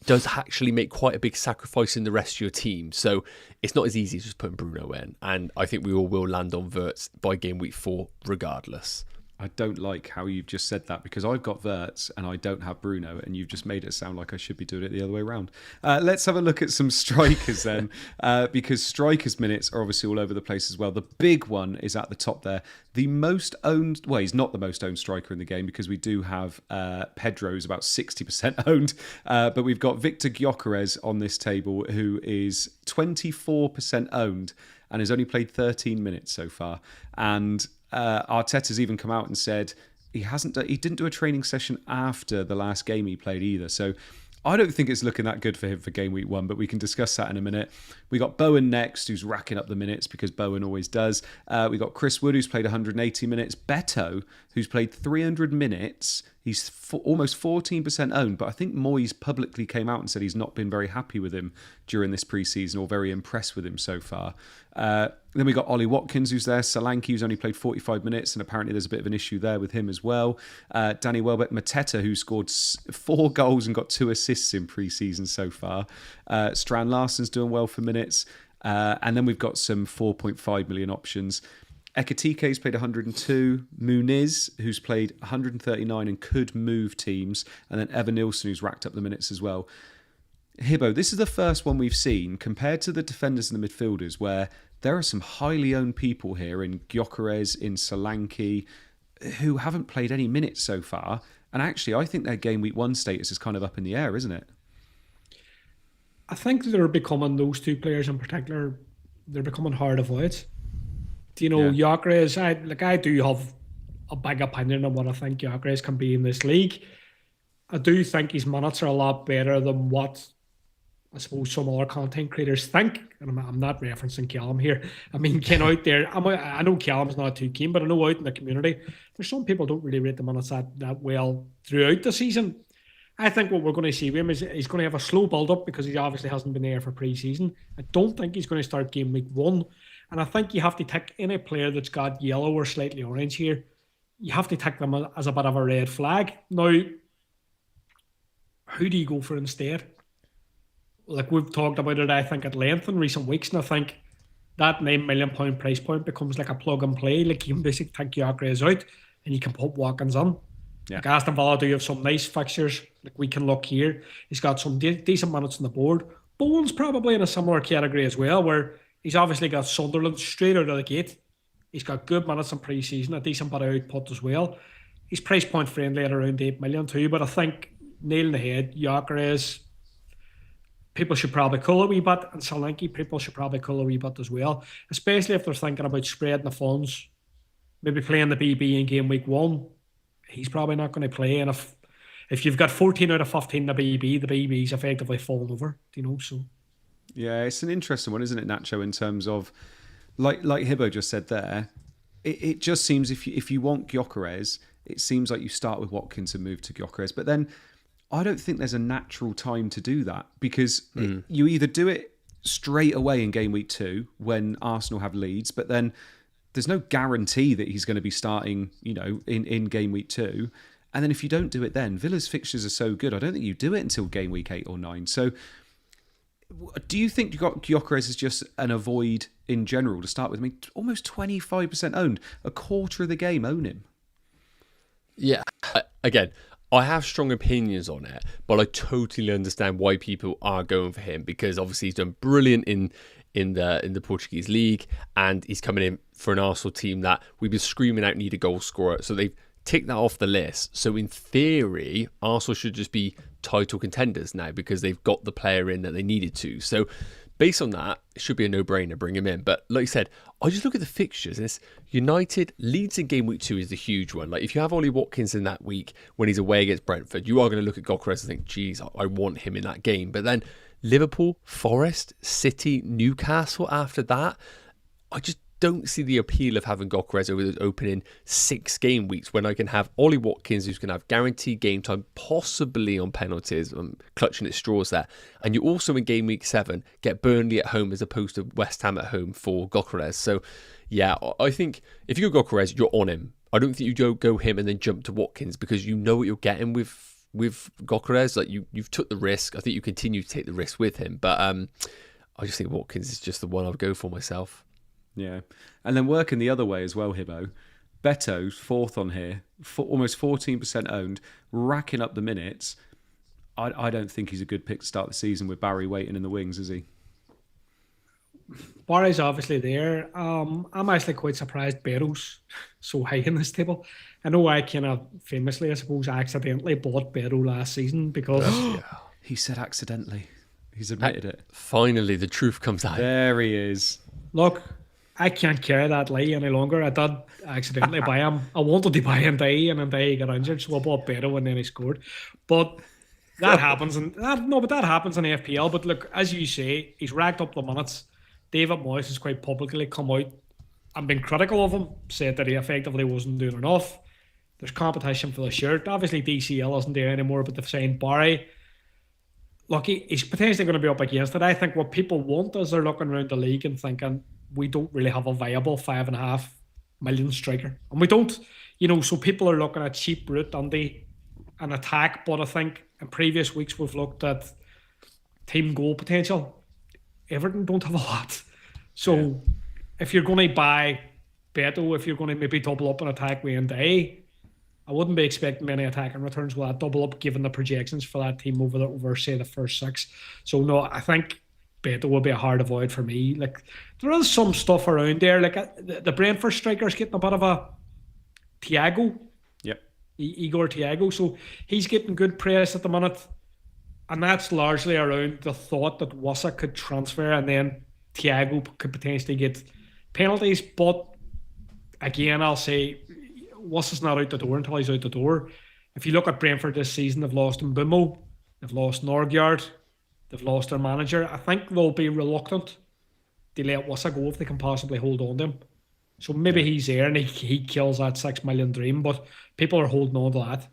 does actually make quite a big sacrifice in the rest of your team. So it's not as easy as just putting Bruno in. And I think we all will land on Wirtz by game week 4 regardless. I don't like how you've just said that, because I've got Wirtz and I don't have Bruno, and you've just made it sound like I should be doing it the other way around. Let's have a look at some strikers then, because strikers' minutes are obviously all over the place as well. The big one is at the top there. The most owned, well, he's not the most owned striker in the game, because we do have Pedro, who's about 60% owned, but we've got Victor Gyökeres on this table, who is 24% owned and has only played 13 minutes so far. And Arteta's even come out and said he didn't do a training session after the last game he played either. So I don't think it's looking that good for him for game week 1, but we can discuss that in a minute. We got Bowen next, who's racking up the minutes, because Bowen always does. We got Chris Wood, who's played 180 minutes. Beto, who's played 300 minutes. He's almost 14% owned, but I think Moyes publicly came out and said he's not been very happy with him during this pre-season, or very impressed with him so far. Then we got Ollie Watkins, who's there. Solanke, who's only played 45 minutes, and apparently there's a bit of an issue there with him as well. Danny Welbeck, Mateta, who scored 4 goals and got 2 assists in pre-season so far. Strand Larsen's doing well for minutes. And then we've got some 4.5 million options. Ekatike's played 102. Muniz, who's played 139 and could move teams. And then Evan Nilsson, who's racked up the minutes as well. Hibbo, this is the first one we've seen, compared to the defenders and the midfielders, where there are some highly owned people here in Gyökeres, in Solanke, who haven't played any minutes so far. And actually, I think their game week 1 status is kind of up in the air, isn't it? I think they're becoming, those two players in particular, they're becoming hard avoids. Gyökeres, I do have a big opinion on what I think Gyökeres can be in this league. I do think his minutes are a lot better than what I suppose some other content creators think. And I'm not referencing Callum here. I mean, Ken out there, I know Callum's not too keen, but I know out in the community, there's some people don't really rate the minutes that well throughout the season. I think what we're going to see with him is he's going to have a slow build-up, because he obviously hasn't been there for pre-season. I don't think he's going to start game week 1. And I think you have to tick any player that's got yellow or slightly orange here. You have to tick them as a bit of a red flag. Now, who do you go for instead? Like we've talked about it, I think, at length in recent weeks, and I think that £9 million price point becomes like a plug and play. Like you can basically take Gyökeres out and you can put Watkins on. Yeah. Like Aston Villa do have some nice fixtures. Like we can look here. He's got some decent minutes on the board. Bowen's probably in a similar category as well, where he's obviously got Sunderland straight out of the gate. He's got good minutes in pre-season, a decent bit of output as well. He's price point friendly at around 8 million too, but I think nailing the head, Gyökeres, people should probably call a wee bit, and Solanke, people should probably call a wee bit as well, especially if they're thinking about spreading the funds, maybe playing the BB in game week 1. He's probably not going to play, and if you've got 14 out of 15 the BB's effectively fallen over, so. Yeah, it's an interesting one, isn't it, Nacho, in terms of, like Hibbo just said there, it just seems if you want Gyökeres, it seems like you start with Watkins and move to Gyökeres. But then I don't think there's a natural time to do that, because you either do it straight away in game week 2 when Arsenal have leads, but then there's no guarantee that he's going to be starting, in game week 2. And then if you don't do it then, Villa's fixtures are so good, I don't think you do it until game week 8 or 9. So do you think Gyökeres is just an avoid in general to start with? I mean, almost 25% owned. A quarter of the game own him. Yeah. Again, I have strong opinions on it, but I totally understand why people are going for him, because obviously he's done brilliant in the Portuguese league, and he's coming in for an Arsenal team that we've been screaming out need a goal scorer. So they've ticked that off the list. So in theory, Arsenal should just be title contenders now because they've got the player in that they needed to. So based on that, it should be a no-brainer, bring him in. But like I said, I just look at the fixtures, and it's United, Leeds in game week 2 is the huge one. Like if you have Ollie Watkins in that week when he's away against Brentford, you are going to look at Gyökeres and think, geez, I want him in that game. But then Liverpool, Forest, City, Newcastle after that, I just don't see the appeal of having Gyökeres over those opening 6 game weeks when I can have Ollie Watkins, who's going to have guaranteed game time, possibly on penalties. I'm clutching at straws there. And you also in game week 7 get Burnley at home as opposed to West Ham at home for Gyökeres. So yeah, I think if you go Gyökeres, you're on him. I don't think you go him and then jump to Watkins, because you know what you're getting with Gyökeres. Like you've took the risk. I think you continue to take the risk with him. But I just think Watkins is just the one I would go for myself. Yeah. And then working the other way as well, Hibbo. Beto's 4th on here, almost 14% owned, racking up the minutes. I don't think he's a good pick to start the season with Barry waiting in the wings, is he? Barry's obviously there. I'm actually quite surprised Beto's so high in this table. I know I kind of famously, I suppose, accidentally bought Beto last season because... He said accidentally. He's admitted it. Finally, the truth comes out. There he is. Look, I can't carry that lie any longer. I did accidentally buy him. I wanted to buy him today, and then he got injured, so I bought Beto and then he scored. But that happens, that happens in the FPL. But look, as you say, he's racked up the minutes. David Moyes has quite publicly come out and been critical of him, said that he effectively wasn't doing enough. There's competition for the shirt. Obviously, DCL isn't there anymore, but they've signed Barry. Look, he's potentially going to be up against it. I think what people want is they're looking around the league and thinking, we don't really have a viable 5.5 million striker. And we don't, so people are looking at cheap route and an attack. But I think in previous weeks we've looked at team goal potential. Everton don't have a lot. So if you're going to buy Beto, if you're going to maybe double up an attack with Day, I wouldn't be expecting many attacking returns with that double up given the projections for that team over say the first 6. So no, I think Beto will be a hard avoid for me. Like there is some stuff around there. Like the Brentford striker's getting a bit of a Thiago. Yep. Igor Thiago. So he's getting good press at the minute. And that's largely around the thought that Wassa could transfer and then Thiago could potentially get penalties. But again, I'll say Wassa's not out the door until he's out the door. If you look at Brentford this season, they've lost Mbeumo, they've lost Norgard, they've lost their manager. I think they'll be reluctant to let Wassa go if they can possibly hold on to him. So maybe he's there and he kills that 6 million dream, but people are holding on to that.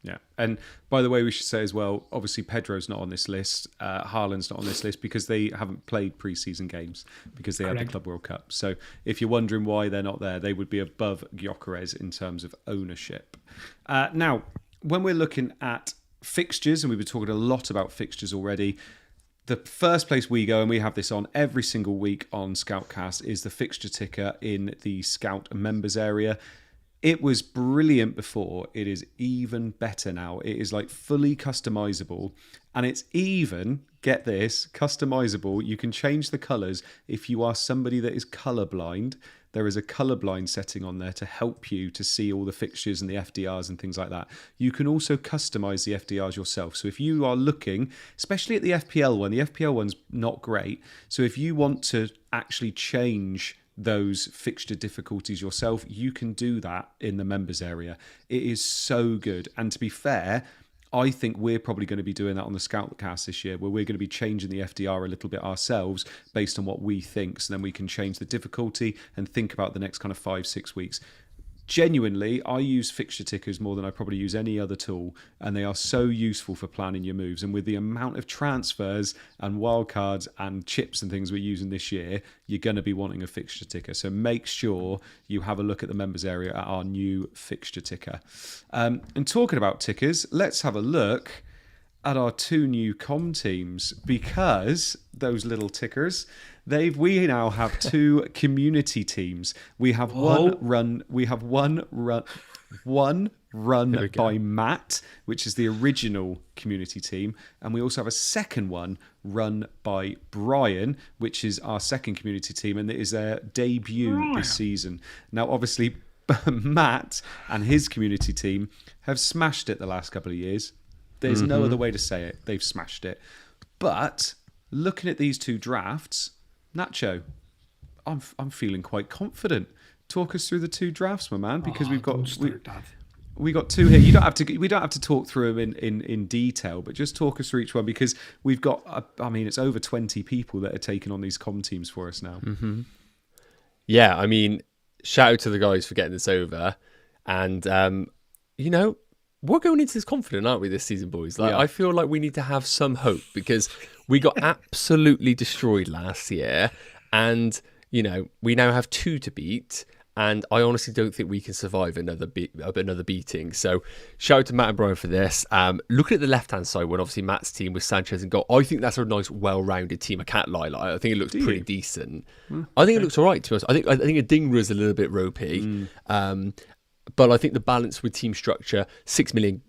Yeah, and by the way, we should say as well, obviously Pedro's not on this list, Haaland's not on this list because they haven't played pre-season games because they had the Club World Cup. So if you're wondering why they're not there, they would be above Gyökeres in terms of ownership. Now, when we're looking at fixtures, and we've been talking a lot about fixtures already, the first place we go, and we have this on every single week on Scoutcast, is the fixture ticker in the Scout members area. It was brilliant before. It is even better now. It is like fully customizable. And it's even, get this, customizable. You can change the colours if you are somebody that is colourblind. There is a colourblind setting on there to help you to see all the fixtures and the FDRs and things like that. You can also customise the FDRs yourself. So if you are looking, especially at the FPL one, the FPL one's not great. So if you want to actually change those fixture difficulties yourself, you can do that in the members area. It is so good. And to be fair, I think we're probably going to be doing that on the Scoutcast this year, where we're going to be changing the FDR a little bit ourselves based on what we think. So then we can change the difficulty and think about the next kind of 5-6 weeks. Genuinely, I use fixture tickers more than I probably use any other tool, and they are so useful for planning your moves. And with the amount of transfers and wildcards and chips and things we're using this year, you're going to be wanting a fixture ticker. So make sure you have a look at the members area at our new fixture ticker. And talking about tickers, let's have a look at our 2 new Comm Teams, because those little tickers, we now have 2 community teams. We have one run by Matt, which is the original community team, and we also have a second one run by Brian, which is our second community team, and it is their debut this season. Now, obviously, Matt and his community team have smashed it the last couple of years. There's no other way to say it. They've smashed it. But looking at these 2 drafts, Nacho, I'm feeling quite confident. Talk us through the 2 drafts, my man, because we got 2 here. We don't have to talk through them in detail, but just talk us through each one, because we've got it's over 20 people that are taking on these Comm Teams for us now. Mm-hmm. Yeah, I mean, shout out to the guys for getting this over, and we're going into this confident, aren't we, this season, boys? I feel like we need to have some hope, because we got absolutely destroyed last year, and we now have 2 to beat, and I honestly don't think we can survive another beating. So shout out to Matt and Brian for this. Looking at the left-hand side, when obviously Matt's team with Sanchez and goal, I think that's a nice, well-rounded team. I can't lie. I think it looks pretty decent. I think it looks all right, to us. I think Adingra is a little bit ropey. But I think the balance with team structure, 6 million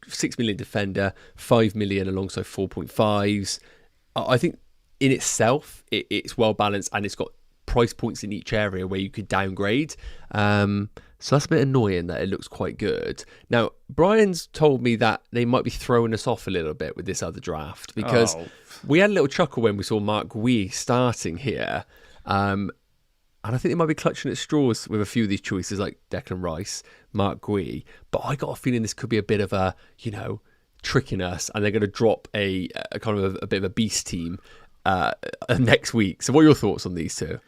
defender, 5 million alongside 4.5s. I think in itself, it's well balanced, and it's got price points in each area where you could downgrade. So that's a bit annoying that it looks quite good. Now, Brian's told me that they might be throwing us off a little bit with this other draft, because we had a little chuckle when we saw Mark Gui starting here. And I think they might be clutching at straws with a few of these choices, like Declan Rice, Mark Gui. But I got a feeling this could be a bit of a, tricking us, and they're going to drop a kind of a bit of a beast team next week. So what are your thoughts on these 2?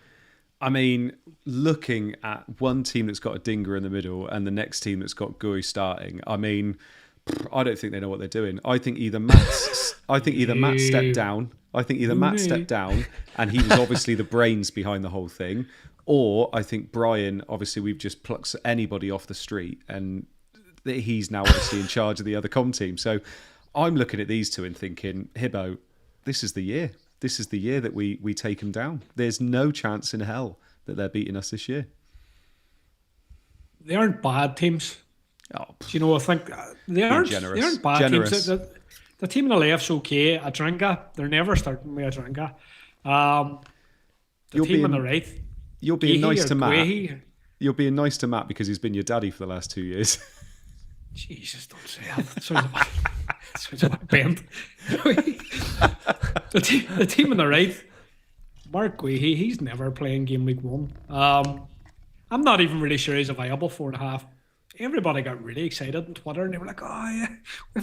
I mean, looking at one team that's got a dinger in the middle and the next team that's got Gui starting, I mean, I don't think they know what they're doing. I think either Matt stepped down. I think either Matt stepped down, and he was obviously the brains behind the whole thing, or I think Brian, obviously we've just plucked anybody off the street, and he's now obviously in charge of the other Comm team. So I'm looking at these 2 and thinking, Hibbo, this is the year. This is the year that we take them down. There's no chance in hell that they're beating us this year. They aren't bad teams. I think they aren't bad teams. The team on the left's okay. Adringa, they're never starting with Adringa. The team on the right, you're being nice to Matt. You're being nice to Matt because he's been your daddy for the last 2 years. Jesus, don't say that. Sounds like bent. The team on the right, Mark Gui, he's never playing game week 1. I'm not even really sure he's available 4.5. Everybody got really excited on Twitter, and they were like, "Oh yeah, we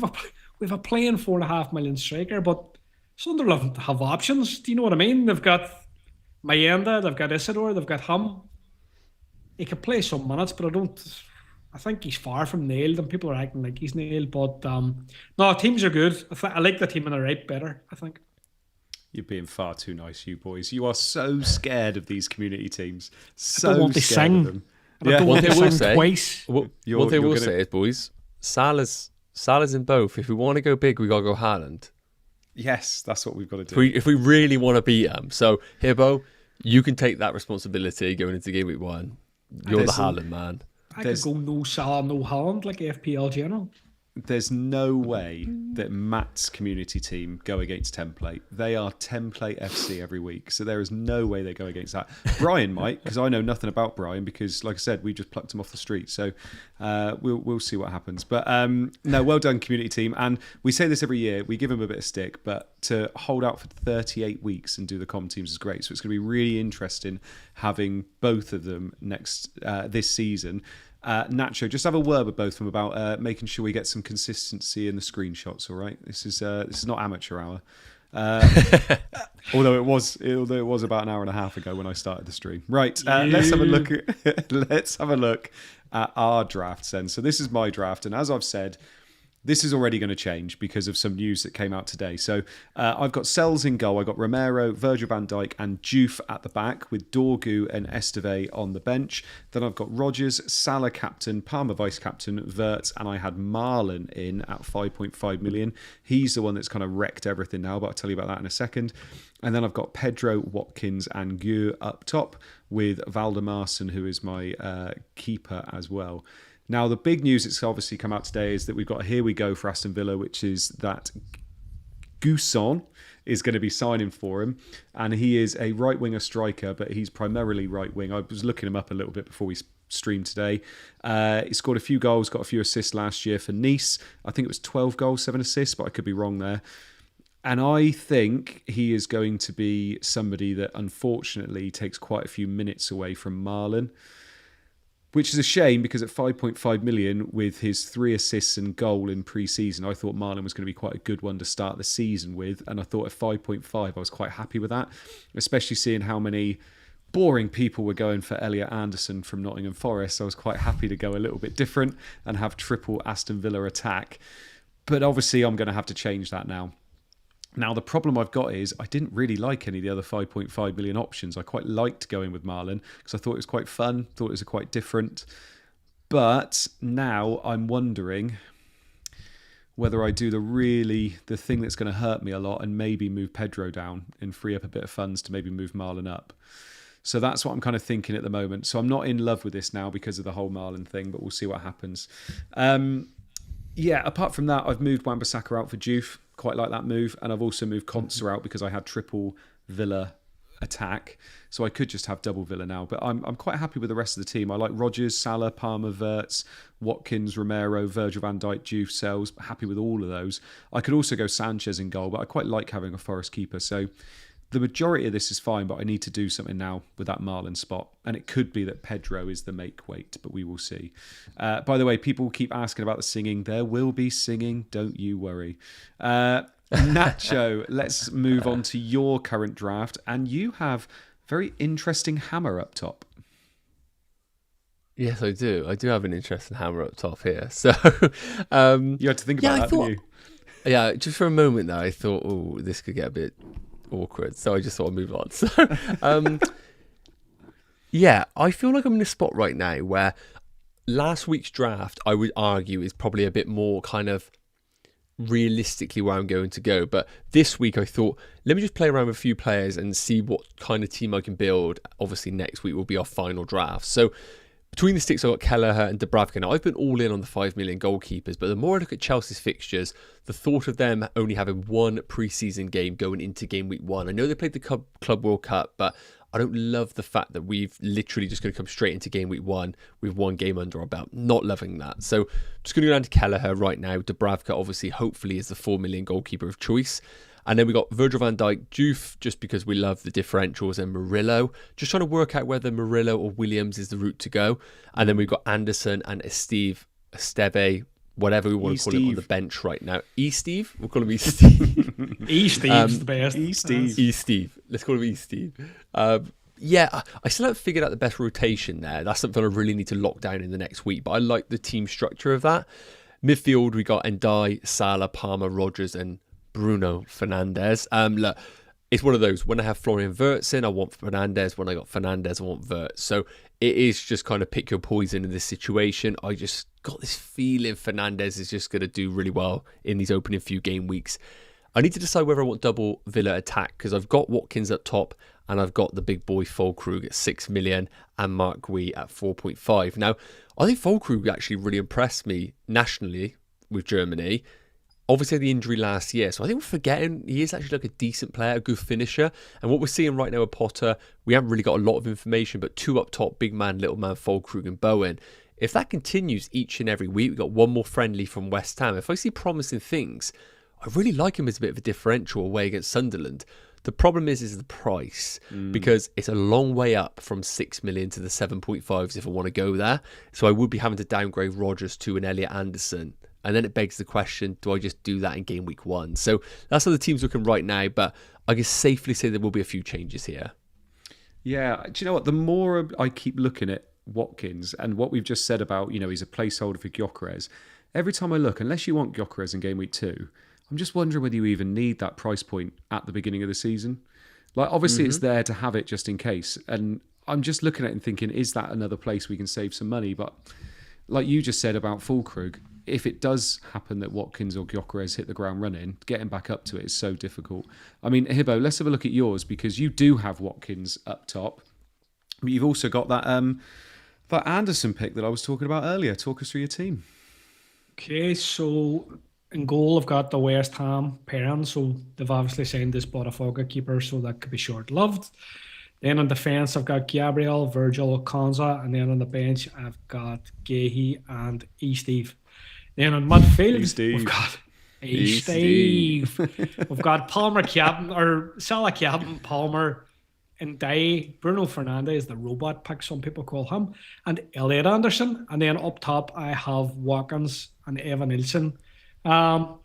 have a playing 4.5 million striker," but Sunderland have options. Do you know what I mean? They've got Mayenda, they've got Isidore, they've got him. He could play some minutes, but I think he's far from nailed, and people are acting like he's nailed. But no, teams are good. I like the team on the right better, I think. You're being far too nice, you boys. You are so scared of these community teams. So I don't want to scared sing. of them. And I don't want to sing twice. What they will say is, boys, Salah's in both. If we want to go big, we got to go Haaland. Yes, that's what we've got to do. If we really want to beat them. So, Hibbo, you can take that responsibility going into game week 1. You're the Haaland man. I could go no Salah, no Haaland, like FPL general. There's no way that Matt's community team go against Template. They are Template FC every week, so there is no way they go against that. Brian might, because I know nothing about Brian, because, like I said, we just plucked him off the street. So we'll see what happens. But no, well done, community team. And we say this every year. We give him a bit of stick, but to hold out for 38 weeks and do the Comm Teams is great. So it's going to be really interesting having both of them this season. Nacho, just have a word with both of them about making sure we get some consistency in the screenshots. All right, this is not amateur hour, although it was about an hour and a half ago when I started the stream. Right, let's have a look at our drafts then. So this is my draft, and as I've said, this is already going to change because of some news that came out today. So I've got Sells in goal. I've got Romero, Virgil van Dijk and Juve at the back with Dorgu and Esteve on the bench. Then I've got Rodgers, Salah captain, Palmer vice-captain, Wirtz, and I had Marlon in at 5.5 million. He's the one that's kind of wrecked everything now, but I'll tell you about that in a second. And then I've got Pedro, Watkins and Gueux up top with Valdemarson, who is my keeper as well. Now, the big news that's obviously come out today is that we've got a here we go for Aston Villa, which is that Gousson is going to be signing for him. And he is a right-winger striker, but he's primarily right-wing. I was looking him up a little bit before we streamed today. He scored a few goals, got a few assists last year for Nice. I think it was 12 goals, 7 assists, but I could be wrong there. And I think he is going to be somebody that unfortunately takes quite a few minutes away from Marlon, which is a shame because at 5.5 million with his 3 assists and goal in pre-season, I thought Marlon was going to be quite a good one to start the season with. And I thought at 5.5, I was quite happy with that, especially seeing how many boring people were going for Elliot Anderson from Nottingham Forest. I was quite happy to go a little bit different and have triple Aston Villa attack. But obviously, I'm going to have to change that now. Now, the problem I've got is I didn't really like any of the other 5.5 million options. I quite liked going with Marlon because I thought it was quite fun, thought it was quite different. But now I'm wondering whether I do the thing that's going to hurt me a lot and maybe move Pedro down and free up a bit of funds to maybe move Marlon up. So that's what I'm kind of thinking at the moment. So I'm not in love with this now because of the whole Marlon thing, but we'll see what happens. Apart from that, I've moved Wan-Bissaka out for Juve. Quite like that move. And I've also moved Konsa out because I had triple Villa attack. So I could just have double Villa now. But I'm quite happy with the rest of the team. I like Rodgers, Salah, Palmer, Wirtz, Watkins, Romero, Virgil van Dijk, Juve, Sells. Happy with all of those. I could also go Sanchez in goal, but I quite like having a Forest keeper. So the majority of this is fine, but I need to do something now with that Marlon spot. And it could be that Pedro is the make weight, but we will see. By the way, people keep asking about the singing. There will be singing, don't you worry. Nacho, let's move on to your current draft. And you have very interesting hammer up top. Yes, I do. I do have an interesting hammer up top here. So you had to think about that, didn't you? Yeah, just for a moment there, I thought, oh, this could get a bit awkward, so I just thought I'd move on. So I feel like I'm in a spot right now where last week's draft, I would argue, is probably a bit more kind of realistically where I'm going to go, but this week I thought, let me just play around with a few players and see what kind of team I can build. Obviously next week will be our final draft, so between the sticks, I've got Kelleher and Dubravka. Now, I've been all in on the 5 million goalkeepers, but the more I look at Chelsea's fixtures, the thought of them only having one pre-season game going into game week 1. I know they played the Club World Cup, but I don't love the fact that we've literally just going to come straight into game week 1 with one game under our belt. Not loving that. So, just going to go down to Kelleher right now. Dubravka, obviously, hopefully, is the 4 million goalkeeper of choice. And then we got Virgil van Dijk, Juve, just because we love the differentials, and Murillo. Just trying to work out whether Murillo or Williams is the route to go. And then we've got Anderson and Esteve, whatever we want to call him on the bench right now. E-Steve? We'll call him E-Steve. E-Steve's the best. E-Steve. E-Steve. Let's call him E-Steve. I still haven't figured out the best rotation there. That's something I really need to lock down in the next week. But I like the team structure of that. Midfield, we got Ndiaye, Salah, Palmer, Rodgers, and Bruno Fernandes. Look, it's one of those. When I have Florian Wirtz in, I want Fernandes. When I got Fernandes, I want Wirtz. So it is just kind of pick your poison in this situation. I just got this feeling Fernandes is just going to do really well in these opening few game weeks. I need to decide whether I want double Villa attack because I've got Watkins up top and I've got the big boy Füllkrug at 6 million and Mark Gui at 4.5. Now, I think Füllkrug actually really impressed me nationally with Germany. Obviously, the injury last year. So I think we're forgetting he is actually like a decent player, a good finisher. And what we're seeing right now with Potter, we haven't really got a lot of information, but 2 up top, big man, little man, Füllkrug and Bowen. If that continues each and every week, we've got one more friendly from West Ham. If I see promising things, I really like him as a bit of a differential away against Sunderland. The problem is the price, because it's a long way up from 6 million to the 7.5s if I want to go there. So I would be having to downgrade Rodgers to an Elliot Anderson. And then it begs the question, do I just do that in game week 1? So that's how the team's looking right now, but I can safely say there will be a few changes here. Yeah, do you know what? The more I keep looking at Watkins and what we've just said about, he's a placeholder for Gyökeres, every time I look, unless you want Gyökeres in game week 2, I'm just wondering whether you even need that price point at the beginning of the season. Like, obviously it's there to have it just in case. And I'm just looking at it and thinking, is that another place we can save some money? But like you just said about Fulkrug, if it does happen that Watkins or Gyökeres hit the ground running, getting back up to it is so difficult. I mean, Hibbo, let's have a look at yours, because you do have Watkins up top. But you've also got that Anderson pick that I was talking about earlier. Talk us through your team. Okay, so in goal, I've got the West Ham pairing. So they've obviously signed this Botafogo keeper, so that could be short-lived. Then on defence, I've got Gabriel, Virgil, Konza, and then on the bench, I've got Gehi and Steve. Then on midfield, we've got Steve. We've got Palmer, Captain, or Salah, Captain, Palmer, and Day, Bruno Fernandes, the robot pick, some people call him, and Elliot Anderson. And then up top, I have Watkins and Evan Nilsson. Kind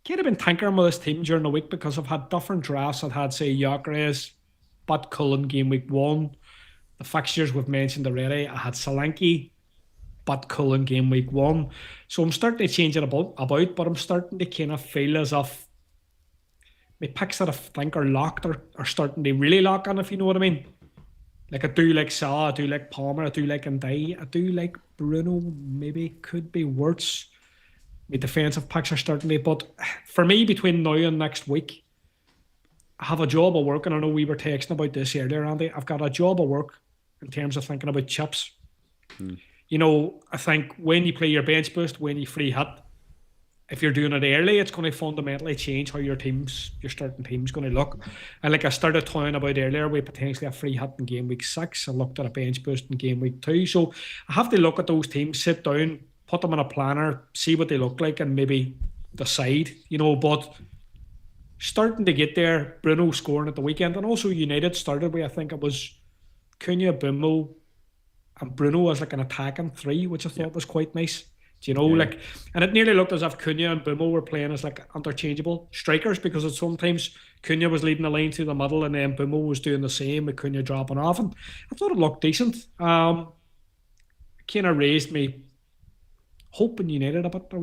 of been tinkering with this team during the week because I've had different drafts. I've had, say, Gyökeres, but Cullen game week 1. The fixtures we've mentioned already. I had Solanke, but Cullen game week 1. So I'm starting to change it about, but I'm starting to kind of feel as if my picks that I think are locked are starting to really lock on, if you know what I mean. Like, I do like Salah, I do like Palmer, I do like Ndai, I do like Bruno, maybe could be Wirtz. My defensive picks are starting to, but for me, between now and next week, I have a job of work, and I know we were texting about this earlier, Andy. I've got a job of work in terms of thinking about chips. I think when you play your bench boost, when you free hit, if you're doing it early, it's going to fundamentally change how your starting team's going to look. And like I started talking about earlier, we potentially have free hit in game week 6. I looked at a bench boost in game week 2. So I have to look at those teams, sit down, put them in a planner, see what they look like, and maybe decide, but starting to get there, Bruno scoring at the weekend, and also United started with, I think it was Cunha, Bimbo, and Bruno as like an attacking 3, which I thought was quite nice. And it nearly looked as if Cunha and Bimbo were playing as like interchangeable strikers, because sometimes Cunha was leading the line through the middle and then Bimbo was doing the same with Cunha dropping off, and I thought it looked decent. Kind of raised me hope in United a bit, but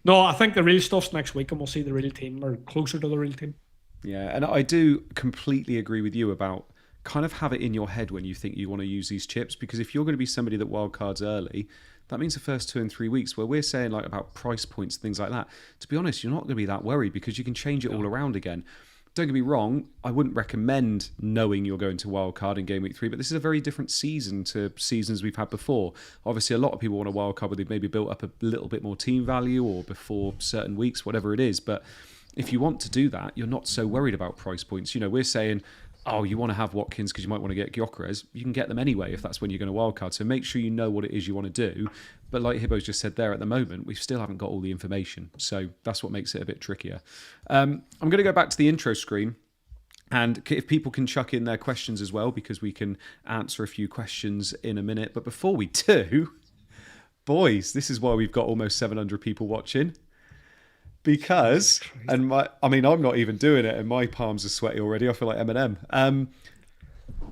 no, I think the real stuff's next week and we'll see the real team, or closer to the real team. Yeah, and I do completely agree with you about kind of have it in your head when you think you want to use these chips, because if you're going to be somebody that wildcards early, that means the first 2 and 3 weeks where we're saying like about price points, things like that, to be honest, you're not going to be that worried because you can change it all around again. Don't get me wrong, I wouldn't recommend knowing you're going to wildcard in game week 3, but this is a very different season to seasons we've had before. Obviously, a lot of people want to wildcard where they've maybe built up a little bit more team value or before certain weeks, whatever it is. But if you want to do that, you're not so worried about price points. We're saying, oh, you want to have Watkins because you might want to get Gyökeres. You can get them anyway if that's when you're going to wildcard. So make sure you know what it is you want to do. But like Hibbo's just said there, at the moment, we still haven't got all the information. So that's what makes it a bit trickier. I'm going to go back to the intro screen. And if people can chuck in their questions as well, because we can answer a few questions in a minute. But before we do, boys, this is why we've got almost 700 people watching. Because, I'm not even doing it and my palms are sweaty already. I feel like Eminem.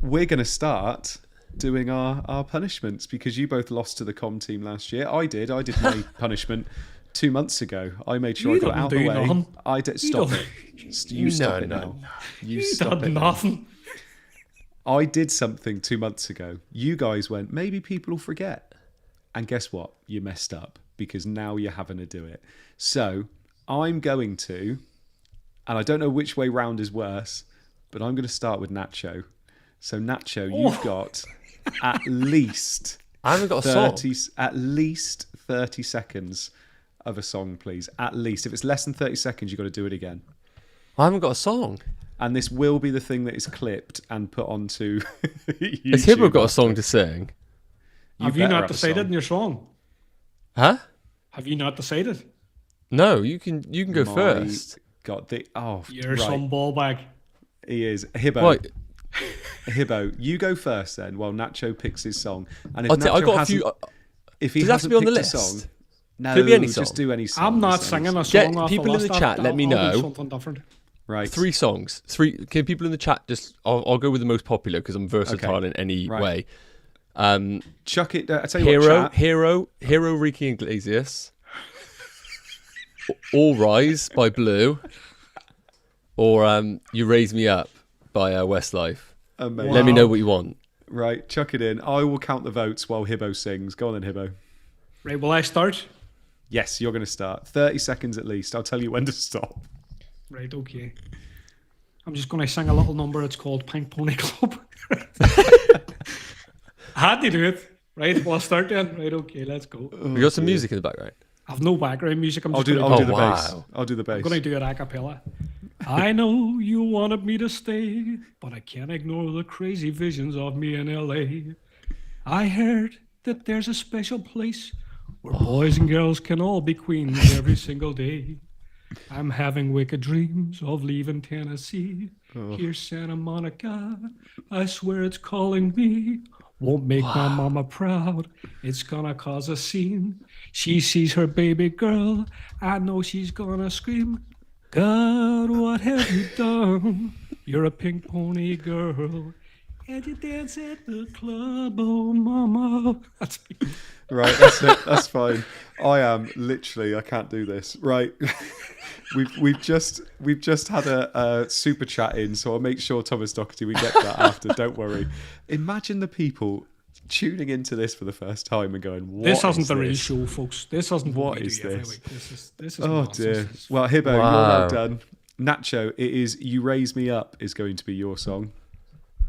We're going to start doing our punishments, because you both lost to the Comm team last year. I did my punishment 2 months ago. I made sure I got out of the way. Nothing. I did. Stop it. You stop it now. You stop it. Nothing. I did something 2 months ago. You guys went, maybe people will forget. And guess what? You messed up, because now you're having to do it. So I'm going to, and I don't know which way round is worse, but I'm going to start with Nacho. So Nacho, you've got at least I haven't got a song. At least 30 seconds of a song, please. At least. If it's less than 30 seconds, you've got to do it again. I haven't got a song. And this will be the thing that is clipped and put onto YouTube. Has Hibbo got a song to sing? Have you not decided in your song? Huh? Have you not decided? No, you can go first. You're some ball bag. He is. Hibbo. Right. Hibbo, you go first then while Nacho picks his song. And if I got a few. If he does it have to be on the list? Song, no, could it be any song? Just do any song. I'm not singing a song. Get people in the chat. Let me know. Something different. Right. 3 songs. 3. Can people in the chat just? I'll go with the most popular because I'm versatile in any way. Chuck it. I tell you what. Hero, Ricky Iglesias. All Rise by Blue, or You Raise Me Up by Westlife. Amazing. Let me know what you want. Right, chuck it in. I will count the votes while Hibbo sings. Go on then, Hibbo. Right, will I start? Yes, you're going to start. 30 seconds at least. I'll tell you when to stop. Right, okay. I'm just going to sing a little number. It's called Pink Pony Club. I had to do it. Right, well, I'll start then. Right, okay, let's go. We got some music in the background. I've no background music. I'll do the bass. I'll do the bass. I'm going to do it a cappella. I know you wanted me to stay, but I can't ignore the crazy visions of me in LA. I heard that there's a special place where boys and girls can all be queens every single day. I'm having wicked dreams of leaving Tennessee. Here's Santa Monica. I swear it's calling me. Won't make my mama proud. It's gonna cause a scene. She sees her baby girl. I know she's gonna scream. God, what have you done? You're a pink pony girl. And you dance at the club, oh mama. That's me. Right, that's it. That's fine. I can't do this. Right. We've just had a super chat in, so I'll make sure Thomas Doherty we get that after. Don't worry. Imagine the people tuning into this for the first time and going, "What this isn't is the real this? show, folks. This isn't what What we is do every this? week. This is Oh dear. Well, Hibbo, you're well done. Nacho, it is "You Raise Me Up" is going to be your song.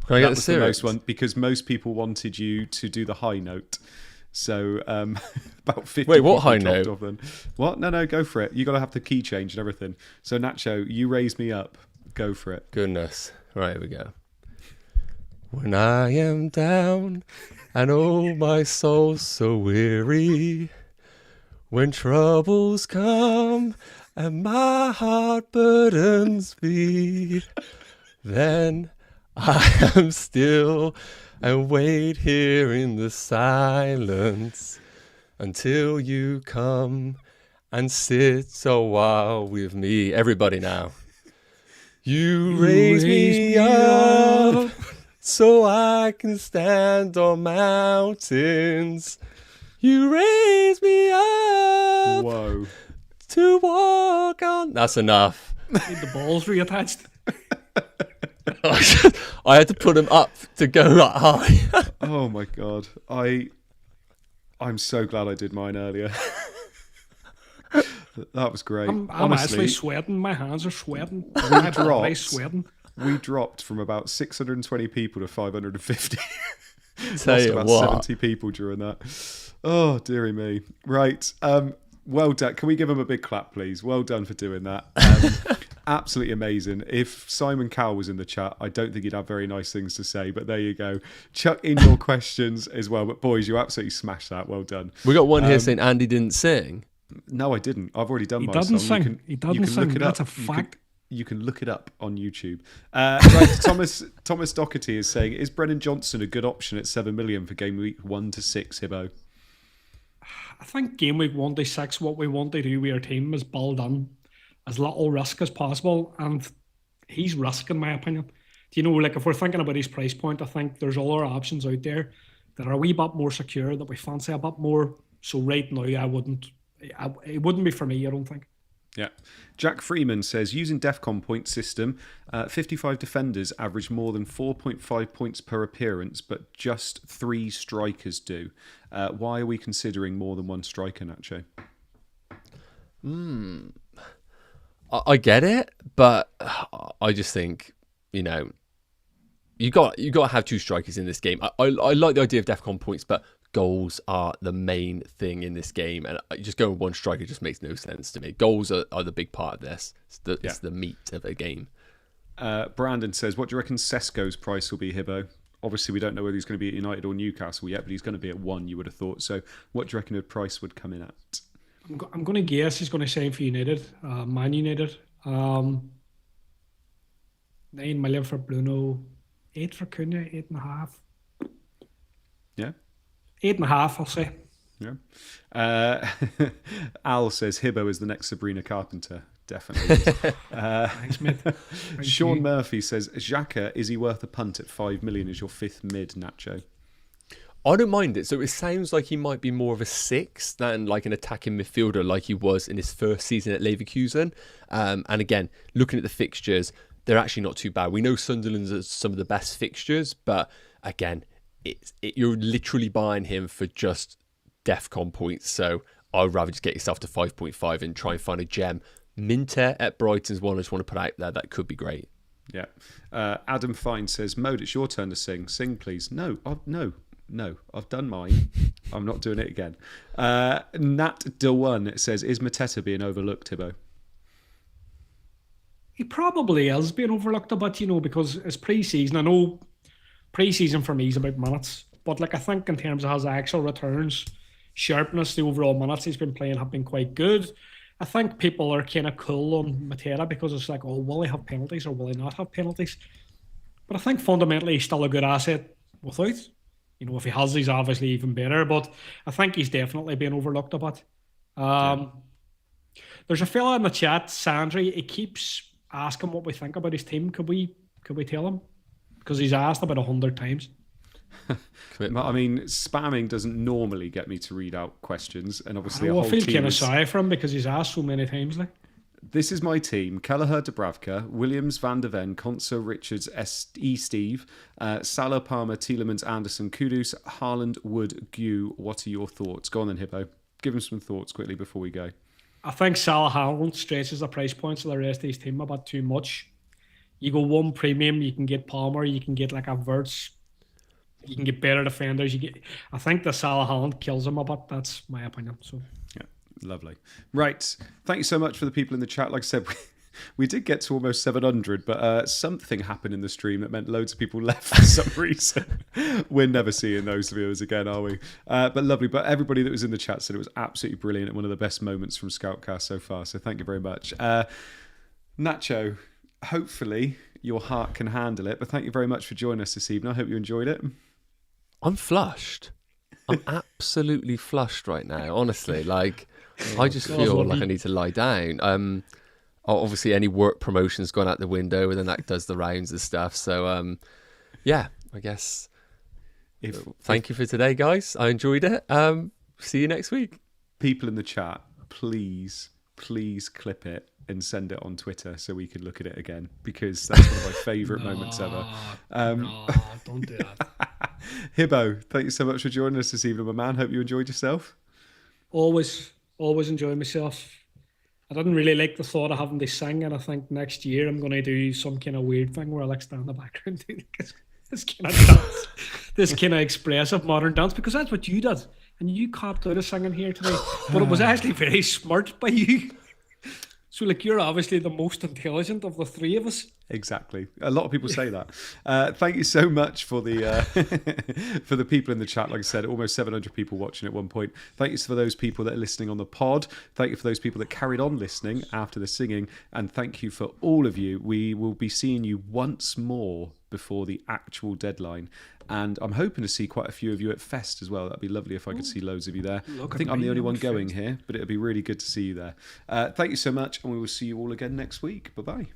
Can I get that was the most one because most people wanted you to do the high note. So about 50. Wait, what high note? Off then. What? No, go for it. You got to have the key change and everything. So Nacho, "You Raise Me Up." Go for it. Goodness. Right, here we go. When I am down and oh my soul's so weary, when troubles come and my heart burdens me, then I am still and wait here in the silence until you come and sit a while with me. Everybody now. You raise me up so I can stand on mountains. You raise me up Whoa. to walk on. That's enough. Need the balls reattached. I had to put them up to go that high. Oh my god. I'm so glad I did mine earlier. That was great. I'm Honestly, actually sweating. My hands are sweating. My body's sweating. We dropped from about 620 people to 550. Tell Lost you about what. 70 people during that. Oh, dearie me. Right. Well done. Can we give him a big clap, please? Well done for doing that. Absolutely amazing. If Simon Cowell was in the chat, I don't think he'd have very nice things to say, but there you go. Chuck in your questions as well. But boys, you absolutely smashed that. Well done. We got one here saying Andy didn't sing. No, I didn't. I've already done my doesn't song. sing. He doesn't sing. Look it That's up. a fact. You can look it up on YouTube. Right, Thomas Doherty is saying, is Brennan Johnson a good option at 7 million for game week 1 to 6, Hibbo? I think game week 1 to 6, what we want to do with our team is build in as little risk as possible, and he's risk in my opinion. Do you know, like if we're thinking about his price point, I think there's other options out there that are a wee bit more secure, that we fancy a bit more. So right now, it wouldn't be for me, I don't think. Yeah. Jack Freeman says, using DEFCON point system, 55 defenders average more than 4.5 points per appearance, but just 3 strikers do. Why are we considering more than one striker, Nacho? I get it, but I just think, you got to have 2 strikers in this game. I like the idea of DEFCON points, but goals are the main thing in this game, and just going with one striker just makes no sense to me. Goals are the big part of this. It's the meat of a game. Brandon says, what do you reckon Sesko's price will be, Hibbo? Obviously, we don't know whether he's going to be at United or Newcastle yet, but he's going to be at 1, you would have thought. So what do you reckon the price would come in at? I'm going to guess he's going to sign for United, Man United. 9 million for Bruno, 8 for Cunha, 8.5. Yeah. 8.5, I'll say. Yeah. Al says Hibbo is the next Sabrina Carpenter. definitely. Thanks, mate. Thank Sean you. Murphy says, Xhaka, is he worth a punt at 5 million as your fifth mid, Nacho? I don't mind it. So it sounds like he might be more of a 6 than like an attacking midfielder like he was in his first season at Leverkusen. And again, looking at the fixtures, they're actually not too bad. We know Sunderland's are some of the best fixtures, but again, you're literally buying him for just DEFCON points. So I'd rather just get yourself to 5.5 and try and find a gem. Minter at Brighton's one I just want to put out there. That could be great. Yeah. Adam Fine says, Mode, it's your turn to sing. Sing, please. No, I've done mine. I'm not doing it again. Nat DeOne says, is Mateta being overlooked, Hibbo? He probably is being overlooked a bit, because it's pre-season. I know pre-season for me is about minutes, but like I think in terms of his actual returns, sharpness, the overall minutes he's been playing have been quite good. I think people are kind of cool on Mateta because it's like, oh, will he have penalties or will he not have penalties? But I think fundamentally he's still a good asset without. If he has, he's obviously even better. But I think he's definitely been overlooked a bit. There's a fella in the chat, Sandry. He keeps asking what we think about his team. Could we tell him? Because he's asked about 100 times. I mean, spamming doesn't normally get me to read out questions, and obviously I feel kind of sorry for him because he's asked so many times. Like, this is my team: Kelleher, Dubravka, Williams, Van der Ven, Konsa, Richards, Steve, Salah, Palmer, Tielemans, Anderson, Kudus, Haaland, Wood, Gue. What are your thoughts? Go on then, Hibbo. Give him some thoughts quickly before we go. I think Salah Haaland stretches the price points of the rest of his team a bit too much. You go one premium, you can get Palmer, you can get like a Verts, you can get better defenders. I think the Salah Haaland kills him a bit. That's my opinion. So yeah, lovely. Right, thank you so much for the people in the chat. Like I said, we did get to almost 700, but something happened in the stream that meant loads of people left for some reason. We're never seeing those viewers again, are we? But lovely. But everybody that was in the chat said it was absolutely brilliant and one of the best moments from Scoutcast so far. So thank you very much. Nacho, hopefully your heart can handle it, but thank you very much for joining us this evening. I hope you enjoyed it. I'm flushed. I'm absolutely flushed right now, honestly. Like, I just feel like I need to lie down. Obviously, any work promotion's gone out the window, and then that does the rounds and stuff. So, yeah, I guess. Thank you for today, guys. I enjoyed it. See you next week. People in the chat, please clip it and send it on Twitter so we can look at it again, because that's one of my favourite moments ever. No, don't do that. Hibbo, thank you so much for joining us this evening, my man. Hope you enjoyed yourself. Always enjoy myself. I didn't really like the thought of having to sing, and I think next year I'm going to do some kind of weird thing where I like stand in the background doing this kind of dance, this kind of expressive modern dance, because that's what you did, and you copped out of singing here today, but it was actually very smart by you. So, like, you're obviously the most intelligent of the three of us. Exactly. A lot of people say that. Thank you so much for the for the people in the chat. Like I said, almost 700 people watching at one point. Thank you for those people that are listening on the pod. Thank you for those people that carried on listening after the singing. And thank you for all of you. We will be seeing you once more before the actual deadline. And I'm hoping to see quite a few of you at Fest as well. That'd be lovely if I could see loads of you there. I think I'm the only one going here, but it'd be really good to see you there. Thank you so much, and we will see you all again next week. Bye-bye.